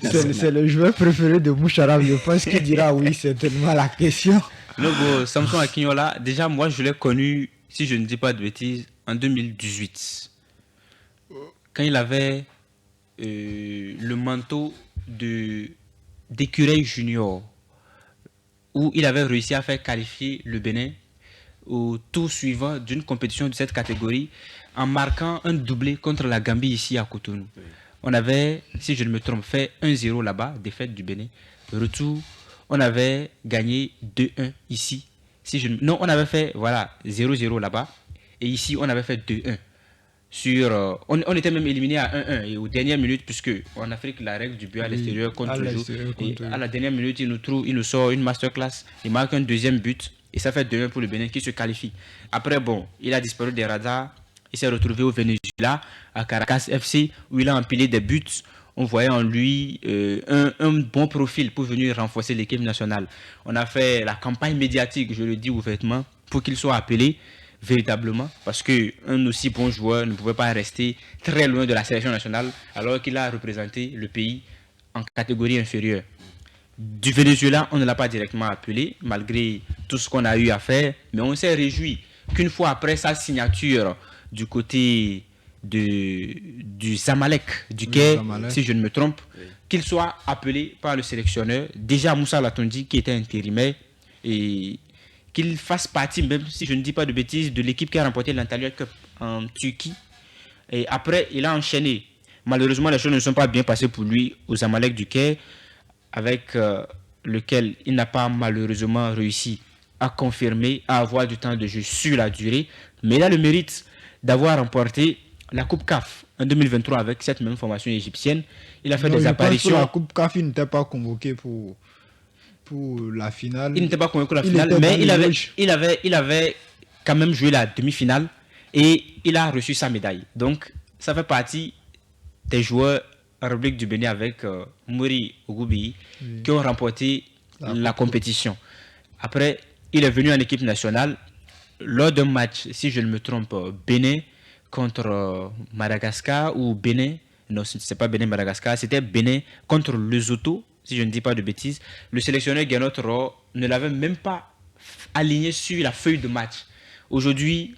C'est le joueur préféré de Moucharab. Je pense qu'il dira oui, c'est tellement la question. Le Samson Akinola, déjà moi je l'ai connu, si je ne dis pas de bêtises, en 2018. Quand il avait le manteau d'écureuil junior, où il avait réussi à faire qualifier le Bénin au tour suivant d'une compétition de cette catégorie en marquant un doublé contre la Gambie ici à Cotonou. Oui. On avait, si je ne me trompe, fait 1-0 là-bas, défaite du Bénin. Retour, on avait gagné 2-1 ici. Non, on avait fait 0-0 là-bas et ici on avait fait 2-1. On était même éliminé à 1-1 et aux dernières minutes, puisque en Afrique la règle du but à l'extérieur compte toujours. Et à la dernière minute, il nous sort une masterclass, il marque un deuxième but. Et ça fait 2-1 pour le Bénin qui se qualifie. Après, il a disparu des radars. Il s'est retrouvé au Venezuela, à Caracas FC, où il a empilé des buts. On voyait en lui un bon profil pour venir renforcer l'équipe nationale. On a fait la campagne médiatique, je le dis ouvertement, pour qu'il soit appelé véritablement. Parce qu'un aussi bon joueur ne pouvait pas rester très loin de la sélection nationale, alors qu'il a représenté le pays en catégorie inférieure. Du Venezuela, on ne l'a pas directement appelé, malgré tout ce qu'on a eu à faire, mais on s'est réjoui qu'une fois après sa signature du côté du Zamalek, du Caire, si je ne me trompe, qu'il soit appelé par le sélectionneur, déjà Moussa Latondi qui était intérimaire, et qu'il fasse partie, même si je ne dis pas de bêtises, de l'équipe qui a remporté l'Antalya Cup en Turquie. Et après, il a enchaîné. Malheureusement, les choses ne sont pas bien passées pour lui au Zamalek du Caire, avec lequel il n'a pas malheureusement réussi à confirmer, à avoir du temps de jeu sur la durée. Mais il a le mérite d'avoir remporté la Coupe CAF en 2023 avec cette même formation égyptienne. Il a fait des apparitions. Pour la Coupe CAF, il n'était pas convoqué pour la finale. Il n'était pas convoqué pour la finale, mais il avait quand même joué la demi-finale et il a reçu sa médaille. Donc, ça fait partie des joueurs en République du Bénin avec Mouri Ogoubi qui ont remporté la compétition. Après, il est venu en équipe nationale lors d'un match, si je ne me trompe, Bénin contre Madagascar ou Bénin. Non, ce n'est pas Bénin-Madagascar, c'était Bénin contre Lesotho, si je ne dis pas de bêtises. Le sélectionneur Guénot ne l'avait même pas aligné sur la feuille de match. Aujourd'hui,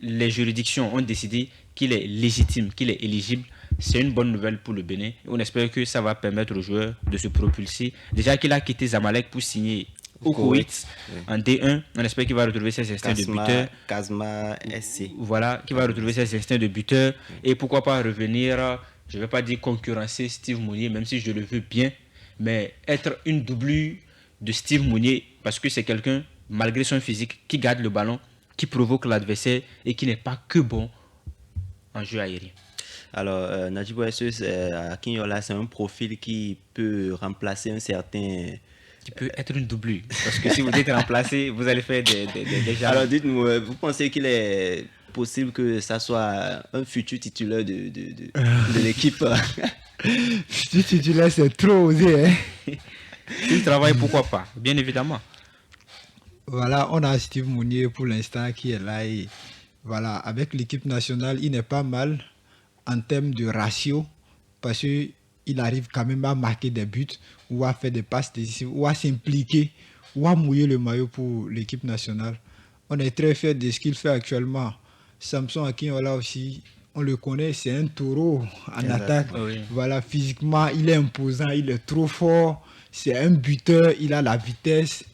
les juridictions ont décidé qu'il est légitime, qu'il est éligible. C'est une bonne nouvelle pour le Bénin. On espère que ça va permettre aux joueurs de se propulser. Déjà qu'il a quitté Zamalek pour signer au Koweït en D1, on espère qu'il va retrouver ses instincts de buteur. Casma SC. Voilà, qu'il va retrouver ses instincts de buteur. Et pourquoi pas revenir, je ne vais pas dire concurrencer Steve Mounier, même si je le veux bien, mais être une doublure de Steve Mounier, parce que c'est quelqu'un, malgré son physique, qui garde le ballon, qui provoque l'adversaire et qui n'est pas que bon en jeu aérien. Alors, Nadjibou Akinyola, c'est un profil qui peut remplacer un certain... Qui peut être une doublure. Parce que si vous êtes remplacé, vous allez faire des jambes. Alors, dites-moi, vous pensez qu'il est possible que ça soit un futur titulaire de l'équipe? Futur titulaire, c'est trop osé. Hein? S'il travaille, pourquoi pas? Bien évidemment. Voilà, on a Steve Mounier pour l'instant qui est là. Et voilà, avec l'équipe nationale, il n'est pas mal en termes de ratio parce qu'il arrive quand même à marquer des buts ou à faire des passes décisives ou à s'impliquer ou à mouiller le maillot pour l'équipe nationale. On est très fiers de ce qu'il fait actuellement. Samson Akinyola aussi, on le connaît, c'est un taureau en attaque. Oui. Voilà, physiquement, il est imposant, il est trop fort. C'est un buteur, il a la vitesse.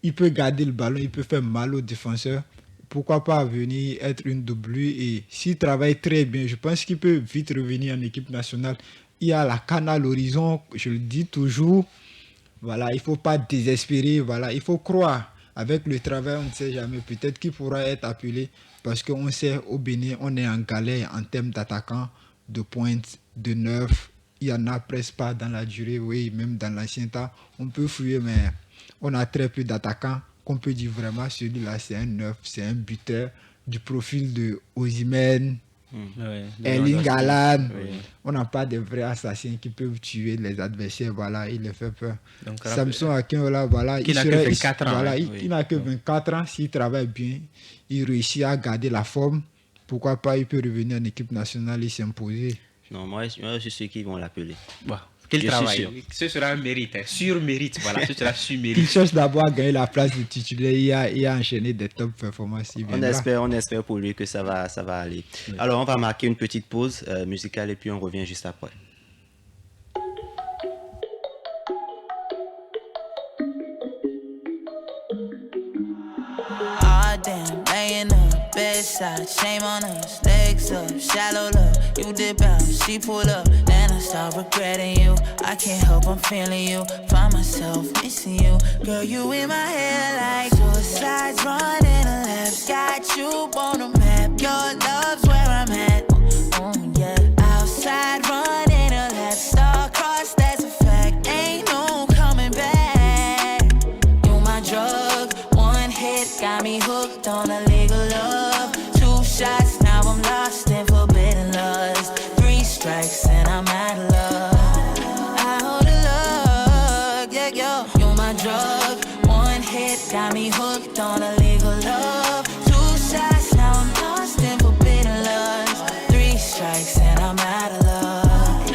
Il peut garder le ballon, il peut faire mal aux défenseurs. Pourquoi pas venir être une doublure? Et s'il travaille très bien, je pense qu'il peut vite revenir en équipe nationale. Il y a la canne à l'horizon, je le dis toujours. Voilà, il ne faut pas désespérer. Voilà, il faut croire. Avec le travail, on ne sait jamais. Peut-être qu'il pourra être appelé parce qu'on sait au Bénin, on est en galère en termes d'attaquants, de pointe, de neuf. Il n'y en a presque pas dans la durée. Oui, même dans l'ancien temps, on peut fouiller, mais on a très peu d'attaquants qu'on peut dire vraiment celui-là, c'est un neuf, c'est un buteur du profil de Osimhen, Erling Haaland. On n'a pas de vrais assassins qui peuvent tuer les adversaires. Voilà, il les fait peur. Donc, Samson Akinyola, voilà, il n'a que 24 ans. Voilà, il n'a que 24 ans. S'il travaille bien, il réussit à garder la forme. Pourquoi pas, il peut revenir en équipe nationale et s'imposer. Non, moi, je suis ceux qui vont l'appeler. Bon. Quel travail. Ce sera un mérite, sur-mérite. Voilà, ce sera sur-mérite. Il cherche d'abord à gagner la place de titulaire et à enchaîner des top performances. On espère pour lui que ça va aller. Oui. Alors, on va marquer une petite pause musicale et puis on revient juste après. Bedside, shame on us, legs up, shallow love. You dip out, she pull up, then I start regretting you. I can't help, I'm feeling you. Find myself missing you. Girl, you in my head like suicides running a left. Got you on the map, your love's where I'm at. Yeah, outside running a left, star-crossed, that's a fact. Ain't no coming back. You my drug, one hit got me hooked on a legal love. Shots, now I'm lost in forbidden lust. 3 strikes and I'm out of love. I hold a love, yeah, yo. You're my drug. 1 hit got me hooked on a legal love. 2 shots, now I'm lost in forbidden lust. 3 strikes and I'm out of love.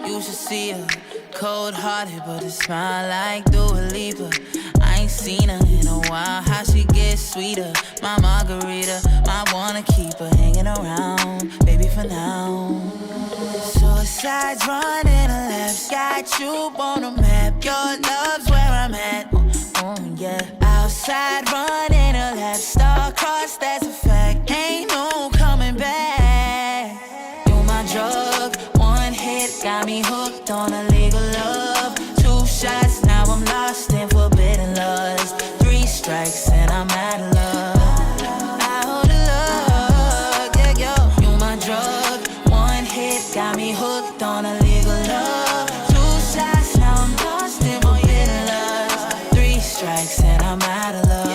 You should see her, cold-hearted, but a smile like Dua Lipa. I ain't seen her in a while, how she gets sweeter. My margarita, I wanna keep her hanging around, baby, for now. Suicides running a left, got you on the map. Your love's where I'm at, yeah. Outside running a left, star-crossed, that's a fact. Ain't no coming back. You my drug, 1 hit got me hooked on a legal love. 2 shots, now I'm lost in forbidden lust. 3 strikes and I'm out of love. I hold a love, yeah, yo. You my drug, 1 hit got me hooked on a legal love. 2 shots, now I'm lost in forbidden lust. 3 strikes and I'm out of love.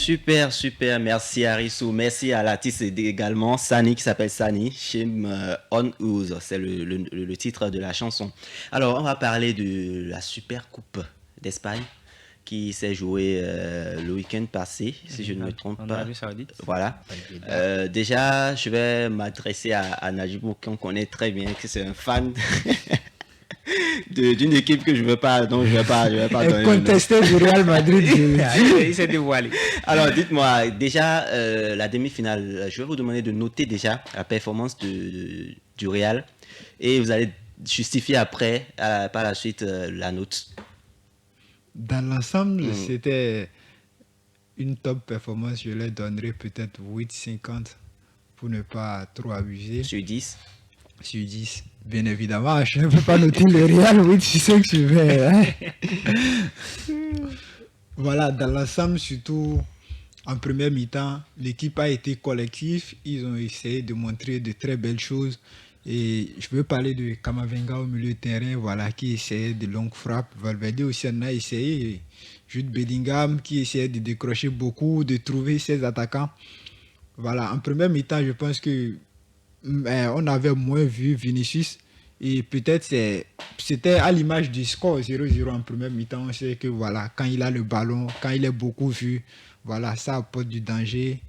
Super, merci Arissou, merci à l'artiste également, Sani, qui s'appelle Sani, Shim On Ouz, c'est le titre de la chanson. Alors, on va parler de la Super Coupe d'Espagne qui s'est jouée le week-end passé, si je ne me trompe pas. Voilà. Déjà, je vais m'adresser à Najibou, qu'on connaît très bien, que c'est un fan d'une équipe que je veux pas, donc je vais pas donner contester du Real Madrid. Il s'est dévoilé. Alors dites-moi déjà la demi-finale, je vais vous demander de noter déjà la performance du Real et vous allez justifier après par la suite la note. Dans l'ensemble, c'était une top performance, je leur donnerais peut-être 8,50 pour ne pas trop abuser. Sur 10. Sur 10. Bien évidemment, je ne peux pas noter le Real 8,5 sur 20. Hein. Voilà, dans l'ensemble, surtout en première mi-temps, l'équipe a été collective. Ils ont essayé de montrer de très belles choses. Et je veux parler de Camavinga au milieu de terrain, voilà, qui essayait de longues frappes. Valverde aussi en a essayé. Jude Bellingham qui essayait de décrocher beaucoup, de trouver ses attaquants. Voilà, en première mi-temps, je pense que on avait moins vu Vinicius et peut-être c'était à l'image du score 0-0 en première mi-temps. On sait que voilà, quand il a le ballon, quand il est beaucoup vu, voilà, ça apporte du danger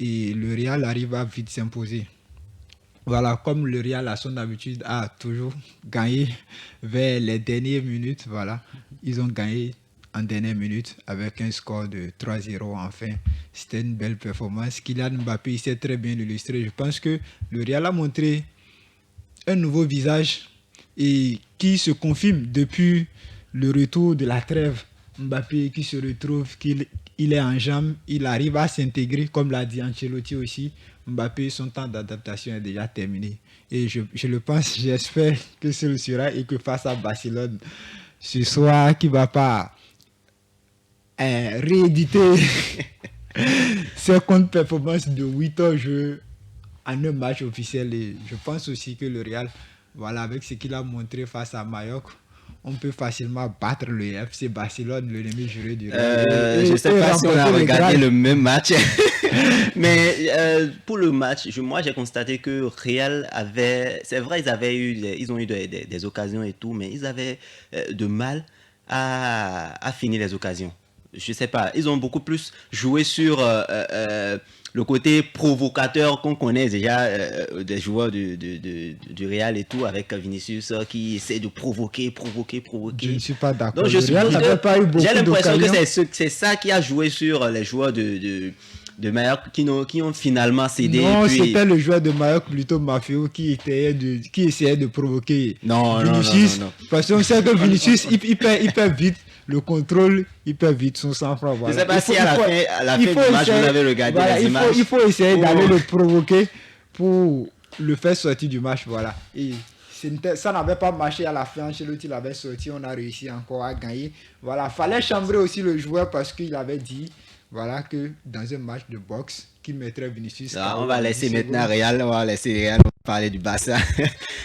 et le Real arrive à vite s'imposer. Voilà, comme le Real a son habitude a toujours gagné vers les dernières minutes, voilà, ils ont gagné en dernière minute avec un score de 3-0 enfin. C'était une belle performance. Kylian Mbappé, il s'est très bien illustré. Je pense que le Real a montré un nouveau visage et qui se confirme depuis le retour de la trêve. Mbappé qui se retrouve, qu'il est en jambes, il arrive à s'intégrer, comme l'a dit Ancelotti aussi. Mbappé, son temps d'adaptation est déjà terminé. Et je le pense, j'espère que ce le sera et que face à Barcelone, ce soir, qui ne va pas rééditer ses comptes performance de 8 heures jeu en un match officiel. Et je pense aussi que le Real, voilà, avec ce qu'il a montré face à Mallorca, on peut facilement battre le FC Barcelone, l'ennemi juré du Real. Je ne sais pas si on a regardé le même match. Mais pour le match, moi j'ai constaté que Real avait, c'est vrai, ils ont eu des occasions et tout, mais ils avaient de mal à finir les occasions. Je sais pas, ils ont beaucoup plus joué sur le côté provocateur qu'on connaît déjà des joueurs du Real et tout, avec Vinicius qui essaie de provoquer. Je ne suis pas d'accord. Donc, j'ai l'impression que c'est ça qui a joué sur les joueurs de Mallorca qui ont finalement cédé. Non, c'était le joueur de Mallorca plutôt Maffeo qui essayait de provoquer Vinicius. Non. Parce qu'on sait que Vinicius, il perd vite. Le contrôle, il perd vite son sang-froid. Voilà. Je ne sais pas si à la fin du match, vous avez regardé les images. Il faut essayer d'aller le provoquer pour le faire sortir du match. Voilà. Et ça n'avait pas marché à la fin. Ancelotti l'avait sorti, on a réussi encore à gagner. Voilà. Fallait chambrer aussi le joueur parce qu'il avait dit voilà, que dans un match de boxe, qui mettrait Vinicius. On va laisser maintenant Real, parler du Barça.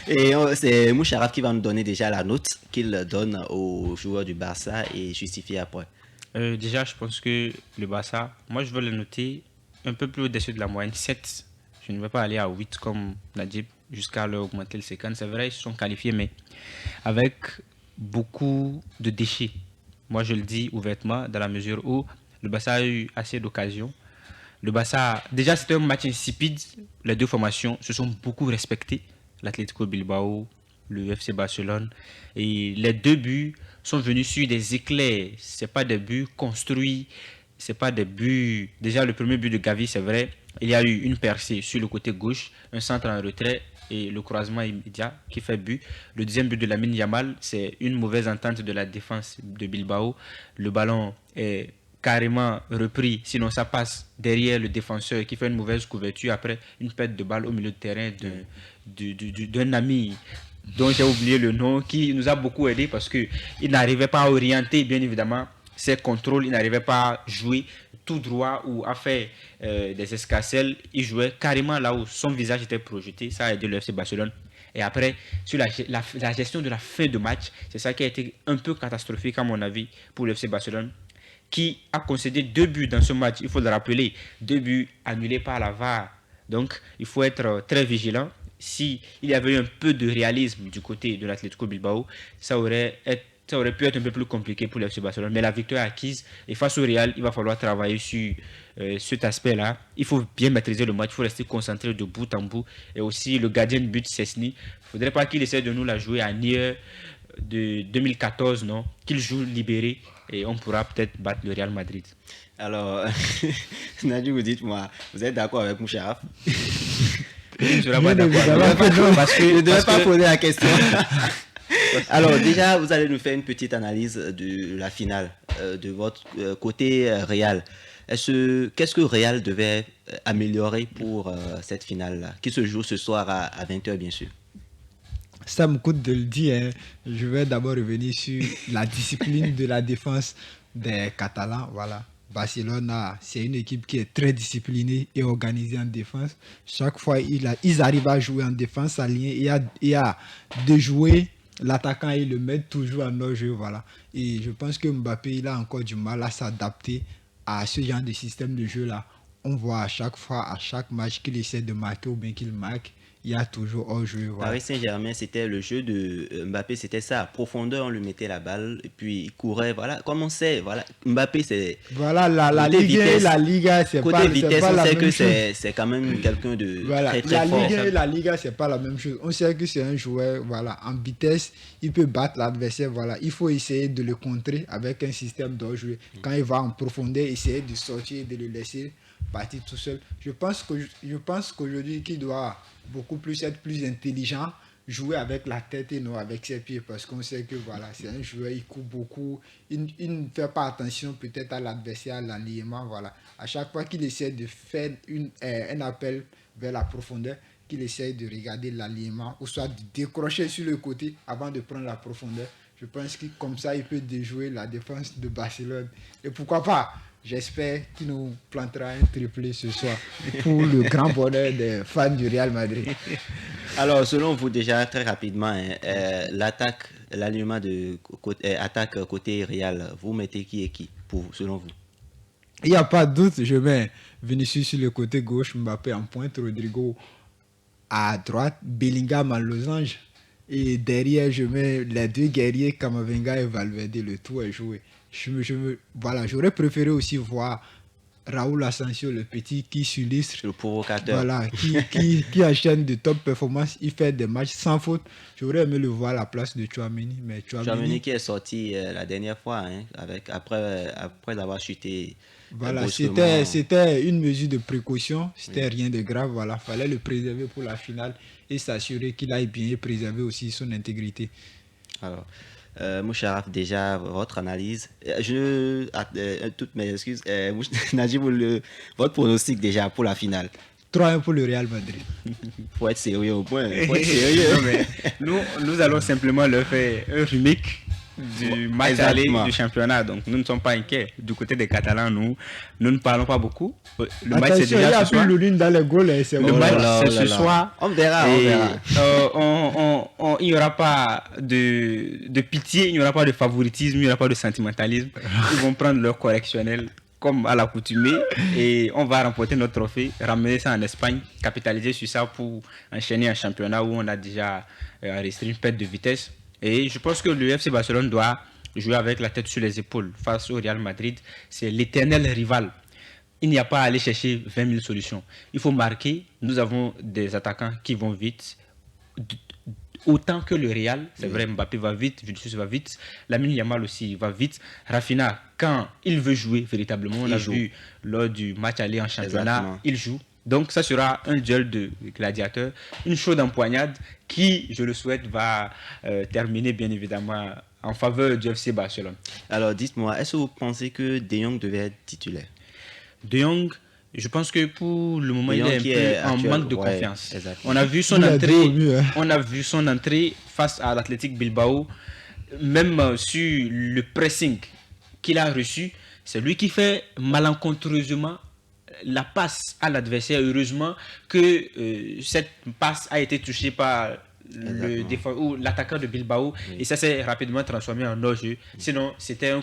Et c'est Moucharaf qui va nous donner déjà la note qu'il donne aux joueurs du Barça et justifier après. Déjà, je pense que le Barça, moi je veux le noter un peu plus au-dessus de la moyenne, 7. Je ne vais pas aller à 8 comme Najib jusqu'à leur augmenter le séquence. C'est vrai, ils se sont qualifiés, mais avec beaucoup de déchets. Moi je le dis ouvertement, dans la mesure où le Barça a eu assez d'occasions. Le Barça, déjà c'était un match insipide. Les deux formations se sont beaucoup respectées. L'Atlético Bilbao, le FC Barcelone. Et les deux buts sont venus sur des éclairs. Ce n'est pas des buts construits. Ce n'est pas des buts... Déjà le premier but de Gavi, c'est vrai. Il y a eu une percée sur le côté gauche, un centre en retrait et le croisement immédiat qui fait but. Le deuxième but de Lamine Yamal, c'est une mauvaise entente de la défense de Bilbao. Le ballon est carrément repris, sinon ça passe derrière le défenseur qui fait une mauvaise couverture après une perte de balle au milieu de terrain d'un ami dont j'ai oublié le nom, qui nous a beaucoup aidé parce qu'il n'arrivait pas à orienter bien évidemment ses contrôles, il n'arrivait pas à jouer tout droit ou à faire des escarcelles, il jouait carrément là où son visage était projeté. Ça a aidé le FC Barcelone. Et après, sur la gestion de la fin de match, c'est ça qui a été un peu catastrophique à mon avis pour le FC Barcelone, qui a concédé 2 buts dans ce match. Il faut le rappeler, 2 buts annulés par la VAR. Donc, il faut être très vigilant. S'il y avait eu un peu de réalisme du côté de l'Atlético Bilbao, ça aurait pu être un peu plus compliqué pour le FC Barcelone. Mais la victoire est acquise. Et face au Real, il va falloir travailler sur cet aspect-là. Il faut bien maîtriser le match. Il faut rester concentré de bout en bout. Et aussi, le gardien de but, Szczesny. Il ne faudrait pas qu'il essaie de nous la jouer à Nier de 2014, non? Qu'il joue libéré. Et on pourra peut-être battre le Real Madrid. Alors, Nadji, vous dites-moi, vous êtes d'accord avec Moucharaf? Je ne serai pas d'accord. Parce que je ne devais pas poser la question. Alors déjà, vous allez nous faire une petite analyse de la finale, de votre côté Real. Qu'est-ce que Real devait améliorer pour cette finale-là, qui se joue ce soir à 20h, bien sûr? Ça me coûte de le dire. Hein. Je vais d'abord revenir sur la discipline de la défense des Catalans. Voilà. Barcelone, c'est une équipe qui est très disciplinée et organisée en défense. Chaque fois, ils arrivent à jouer en défense alignée et à de jouer l'attaquant et le mettre toujours en hors-jeu. Voilà. Et je pense que Mbappé, il a encore du mal à s'adapter à ce genre de système de jeu-là. On voit à chaque fois, à chaque match qu'il essaie de marquer ou bien qu'il marque, il y a toujours hors-jeu. Voilà. Paris Saint-Germain, c'était le jeu de Mbappé, c'était ça. À profondeur, on lui mettait la balle et puis il courait. Voilà, comme on sait, voilà. Mbappé, c'est. Voilà, la Ligue 1 et la Liga, c'est pas, vitesse, c'est pas la même chose. Côté vitesse, c'est quand même quelqu'un de voilà. très, très fort. La Ligue 1 et la Liga, c'est pas la même chose. On sait que c'est un joueur, voilà, en vitesse, il peut battre l'adversaire. Voilà. Il faut essayer de le contrer avec un système d'hors-jeu. Quand il va en profondeur, essayer de sortir et de le laisser partir tout seul. Je pense qu'aujourd'hui, qu'il doit beaucoup plus être plus intelligent, jouer avec la tête et non avec ses pieds, parce qu'on sait que voilà, c'est un joueur, il court beaucoup, il ne fait pas attention peut-être à l'adversaire, à l'alignement. Voilà. À chaque fois qu'il essaie de faire un appel vers la profondeur, qu'il essaie de regarder l'alignement, ou soit de décrocher sur le côté avant de prendre la profondeur. Je pense que comme ça, il peut déjouer la défense de Barcelone. Et pourquoi pas? J'espère qu'il nous plantera un triplé ce soir pour le grand bonheur des fans du Real Madrid. Alors, selon vous, déjà, très rapidement, l'attaque, l'alignement de attaque côté Real, vous mettez qui et qui, selon vous? Il n'y a pas de doute, je mets Vinicius sur le côté gauche, Mbappé en pointe, Rodrigo à droite, Bellingham en losange. Et derrière, je mets les deux guerriers, Camavinga et Valverde, le tout est joué. Voilà, j'aurais préféré aussi voir Raúl Asensio, le petit qui s'illustre, le provocateur, voilà, qui enchaîne de top performances, il fait des matchs sans faute. J'aurais aimé le voir à la place de Tchouaméni, mais Tchouaméni qui est sorti la dernière fois, hein, après avoir chuté. Voilà, c'était une mesure de précaution, c'était rien de grave. Voilà, fallait le préserver pour la finale et s'assurer qu'il aille bien préserver aussi son intégrité. Alors, Moucharaf, déjà, votre analyse. Toutes mes excuses. Nadji, votre pronostic déjà pour la finale. 3-1 pour le Real Madrid. Faut être sérieux au point. Faut être sérieux. Non, mais nous allons simplement leur faire un remake du match aller du championnat. Donc, nous ne sommes pas inquiets. Du côté des Catalans, nous ne parlons pas beaucoup. Le match, c'est déjà ce soir. Dans les goals, le match, c'est ce soir. On verra. Il n'y aura pas de pitié, il n'y aura pas de favoritisme, il n'y aura pas de sentimentalisme. Ils vont prendre leur correctionnel comme à l'accoutumée et on va remporter notre trophée, ramener ça en Espagne, capitaliser sur ça pour enchaîner un championnat où on a déjà enregistré une perte de vitesse. Et je pense que le FC Barcelone doit jouer avec la tête sur les épaules face au Real Madrid. C'est l'éternel rival. Il n'y a pas à aller chercher 20 000 solutions. Il faut marquer. Nous avons des attaquants qui vont vite. Autant que le Real, c'est vrai, Mbappé va vite, Vinicius va vite, Lamine Yamal aussi va vite. Rafinha, quand il veut jouer véritablement, on l'a vu lors du match aller en championnat, exactement, il joue. Donc ça sera un duel de gladiateurs, une chaude empoignade qui, je le souhaite, va terminer bien évidemment en faveur du FC Barcelone. Alors dites-moi, est-ce que vous pensez que De Jong devait être titulaire? De Jong, je pense que pour le moment, il est un peu en manque de confiance. On a vu son entrée face à l'Athletic Bilbao, même sur le pressing qu'il a reçu, c'est lui qui fait malencontreusement la passe à l'adversaire. Heureusement que cette passe a été touchée par ou l'attaquant de Bilbao, et ça s'est rapidement transformé en hors-jeu. Sinon, c'était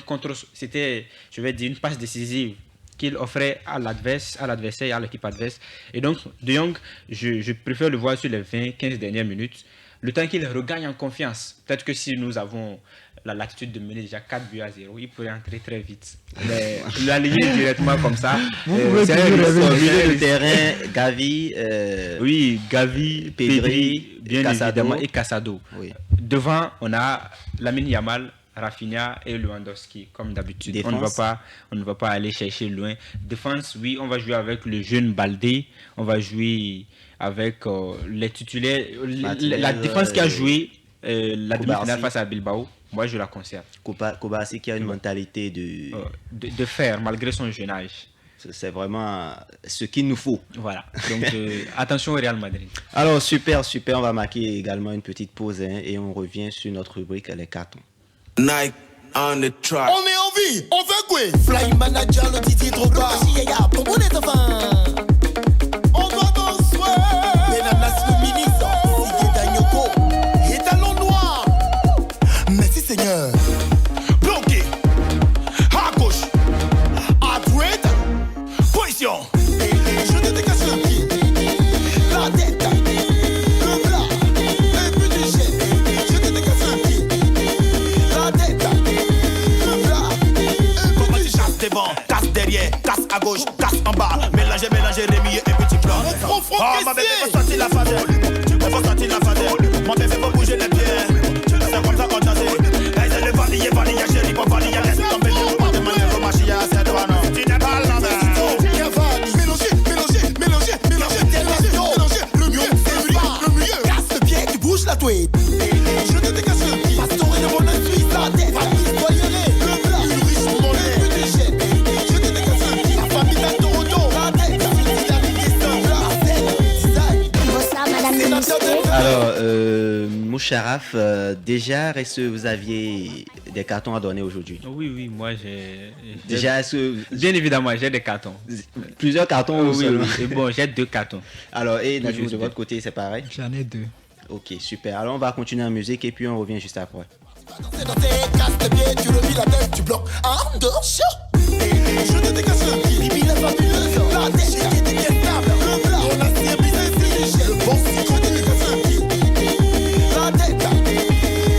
je vais dire, une passe décisive qu'il offrait à l'adversaire, à l'équipe adverse. Et donc, De Jong, je préfère le voir sur les 20-15 dernières minutes, le temps qu'il regagne en confiance. Peut-être que si nous avons la latitude de mener déjà 4-0, il pourrait entrer très vite. Mais l'aligner directement comme ça, c'est un milieu de terrain, Gavi, Gavi, Pedri, bien évidemment, et Casado. Oui. Devant, on a Lamine Yamal, Rafinha et Lewandowski, comme d'habitude. On ne va pas aller chercher loin. Défense, oui, on va jouer avec le jeune Baldé, on va jouer avec les titulaires, la défense qui a joué la demi-finale face à Bilbao. Moi, je la conserve. Kobayashi qui a une mentalité de fer, malgré son jeune âge. C'est vraiment ce qu'il nous faut. Voilà. Donc, attention au Real Madrid. Alors, super. On va marquer également une petite pause et on revient sur notre rubrique Les cartons. Nike on the track. On est en vie, on veut quoi? Fly manager, le Didier Drogba. Pour mon étofin. On va danser. Menanas le ministre. Sigue Danyoko. Et talons noirs. Merci Seigneur. Bloqué. À gauche. À droite. Position. Je te décasse le pied. La tête. Le plat. Un peu de jet. Je te décasse le pied. La tête. Le plat. Comment tu chasses devant? Casse derrière. Casse à gauche. Casse en bas. Mélanger, Rémi et un petit plan. Oh ma bébé, faut sortir la fadelle. Faut sortir la fadelle. Mon bébé, faut bouger les pieds. C'est comme ça qu'on danse. Hey, c'est le vanille, chérie, pour vanille. Laisse tomber les roues, de manière romachia, c'est toi, non. Tu n'es pas l'envers. Mélanger. Le mieux. Casse le pied, tu bouges la touée. Je te décasse le pied. Pastoré de mon insuisse, la tête. Le plat. Le riche pour mon lait. Je te décasse le pied. La famille d'un Toronto. La tête. Alors, Moucharaf, déjà, est-ce que vous aviez des cartons à donner aujourd'hui? Oui, moi j'ai... Déjà, est-ce que... Bien évidemment, j'ai des cartons. Plusieurs cartons seulement? Oui. Et bon, j'ai 2 cartons. Alors, et de votre côté, c'est pareil? J'en ai 2. Ok, super. Alors, on va continuer en musique et puis on revient juste après. Casse tes pieds, tu revis la tête, tu bloques. Un, deux, chaud. Je te décasse le pied. Bibi la fabuleuse. La tête, j'ai été détestable. Le plat, on a servi ici. Le bon, je te décasse le pied. La tête,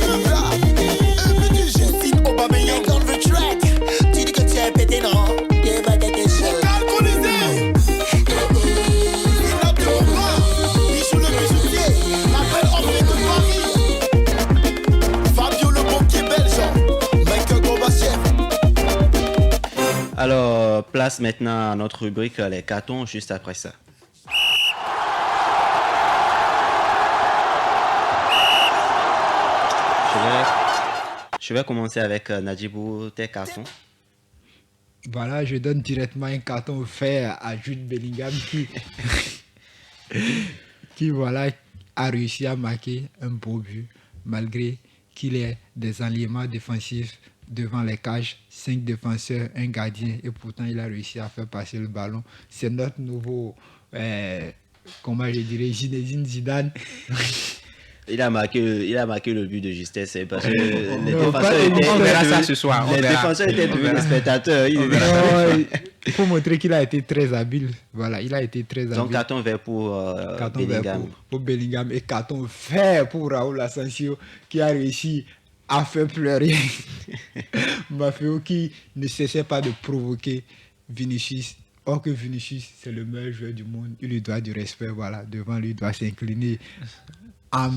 le plat. Un petit jet. Signe Aubameyang dans le track. Tu dis que tu es pété, non? T'es pas des déchets. On calcolisé. Il n'a plus au bras. Bichou le bijoutier. L'appel en fait de Paris. Fabio le banquier belge. Michael Gorbachev. Alors, place maintenant à notre rubrique Les cartons, juste après ça. Je vais commencer avec Nadjibou, tes cartons. Voilà, je donne directement un carton vert à Jude Bellingham qui voilà, a réussi à marquer un beau but malgré qu'il ait des alignements défensifs devant les cages, 5 défenseurs, un gardien, et pourtant il a réussi à faire passer le ballon. C'est notre nouveau, comment je dirais, Zinedine Zidane. Il a marqué le but de justesse parce que les défenseurs on verra ça ce soir. Les défenseurs étaient devenus des spectateurs. Il faut montrer qu'il a été très habile. Voilà, il a été très habile. Donc carton vert pour Bellingham. Pour Bellingham et carton vert pour Raúl Asensio qui a réussi à faire pleurer Maffeo qui ne cessait pas de provoquer Vinicius. Or que Vinicius, c'est le meilleur joueur du monde. Il lui doit du respect. Voilà, devant lui, il doit s'incliner. Un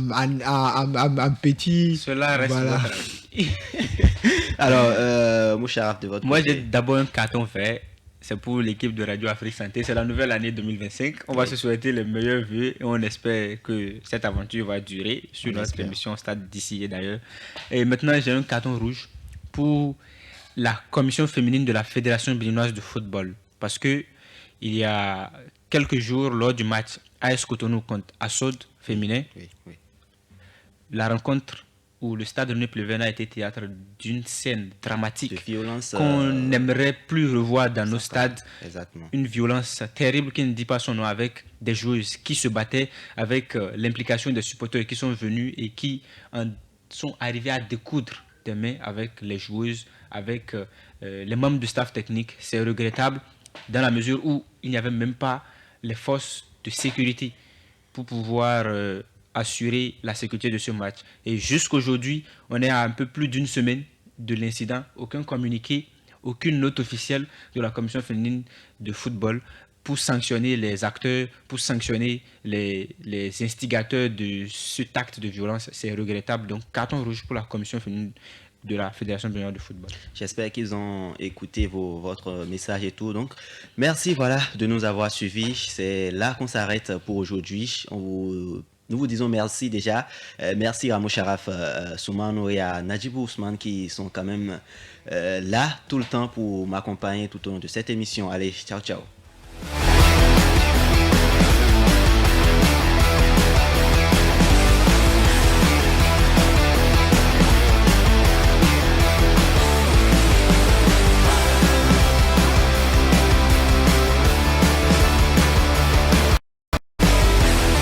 petit. Cela reste voilà. Alors, Moucharaf, de votre Moi, côté. j'ai d'abord un carton vert. C'est pour l'équipe de Radio Afrique Santé. C'est la nouvelle année 2025. On va se souhaiter les meilleurs vœux et on espère que cette aventure va durer sur notre émission Stade d'ici et d'ailleurs. Et maintenant, j'ai un carton rouge pour la commission féminine de la Fédération béninoise de football. Parce que il y a quelques jours, lors du match AS Cotonou contre Assod féminin, Oui. la rencontre où le stade René Pleven a été théâtre d'une scène dramatique de violence qu'on n'aimerait plus revoir dans nos stades. Exactement. Une violence terrible qui ne dit pas son nom, avec des joueuses qui se battaient, avec l'implication des supporters qui sont venus et qui sont arrivés à découdre des mains avec les joueuses, avec les membres du staff technique. C'est regrettable dans la mesure où il n'y avait même pas les forces de sécurité pour pouvoir assurer la sécurité de ce match. Et jusqu'aujourd'hui, on est à un peu plus d'une semaine de l'incident. Aucun communiqué, aucune note officielle de la commission féminine de football pour sanctionner les acteurs, pour sanctionner les instigateurs de cet acte de violence. C'est regrettable. Donc, carton rouge pour la commission féminine de la Fédération béninoise de football. J'espère qu'ils ont écouté votre message et tout. Donc, merci de nous avoir suivis. C'est là qu'on s'arrête pour aujourd'hui. Nous vous disons merci déjà. Merci à Moucharaf Soumano et à Najibou Ousmane qui sont quand même là tout le temps pour m'accompagner tout au long de cette émission. Allez, ciao, ciao.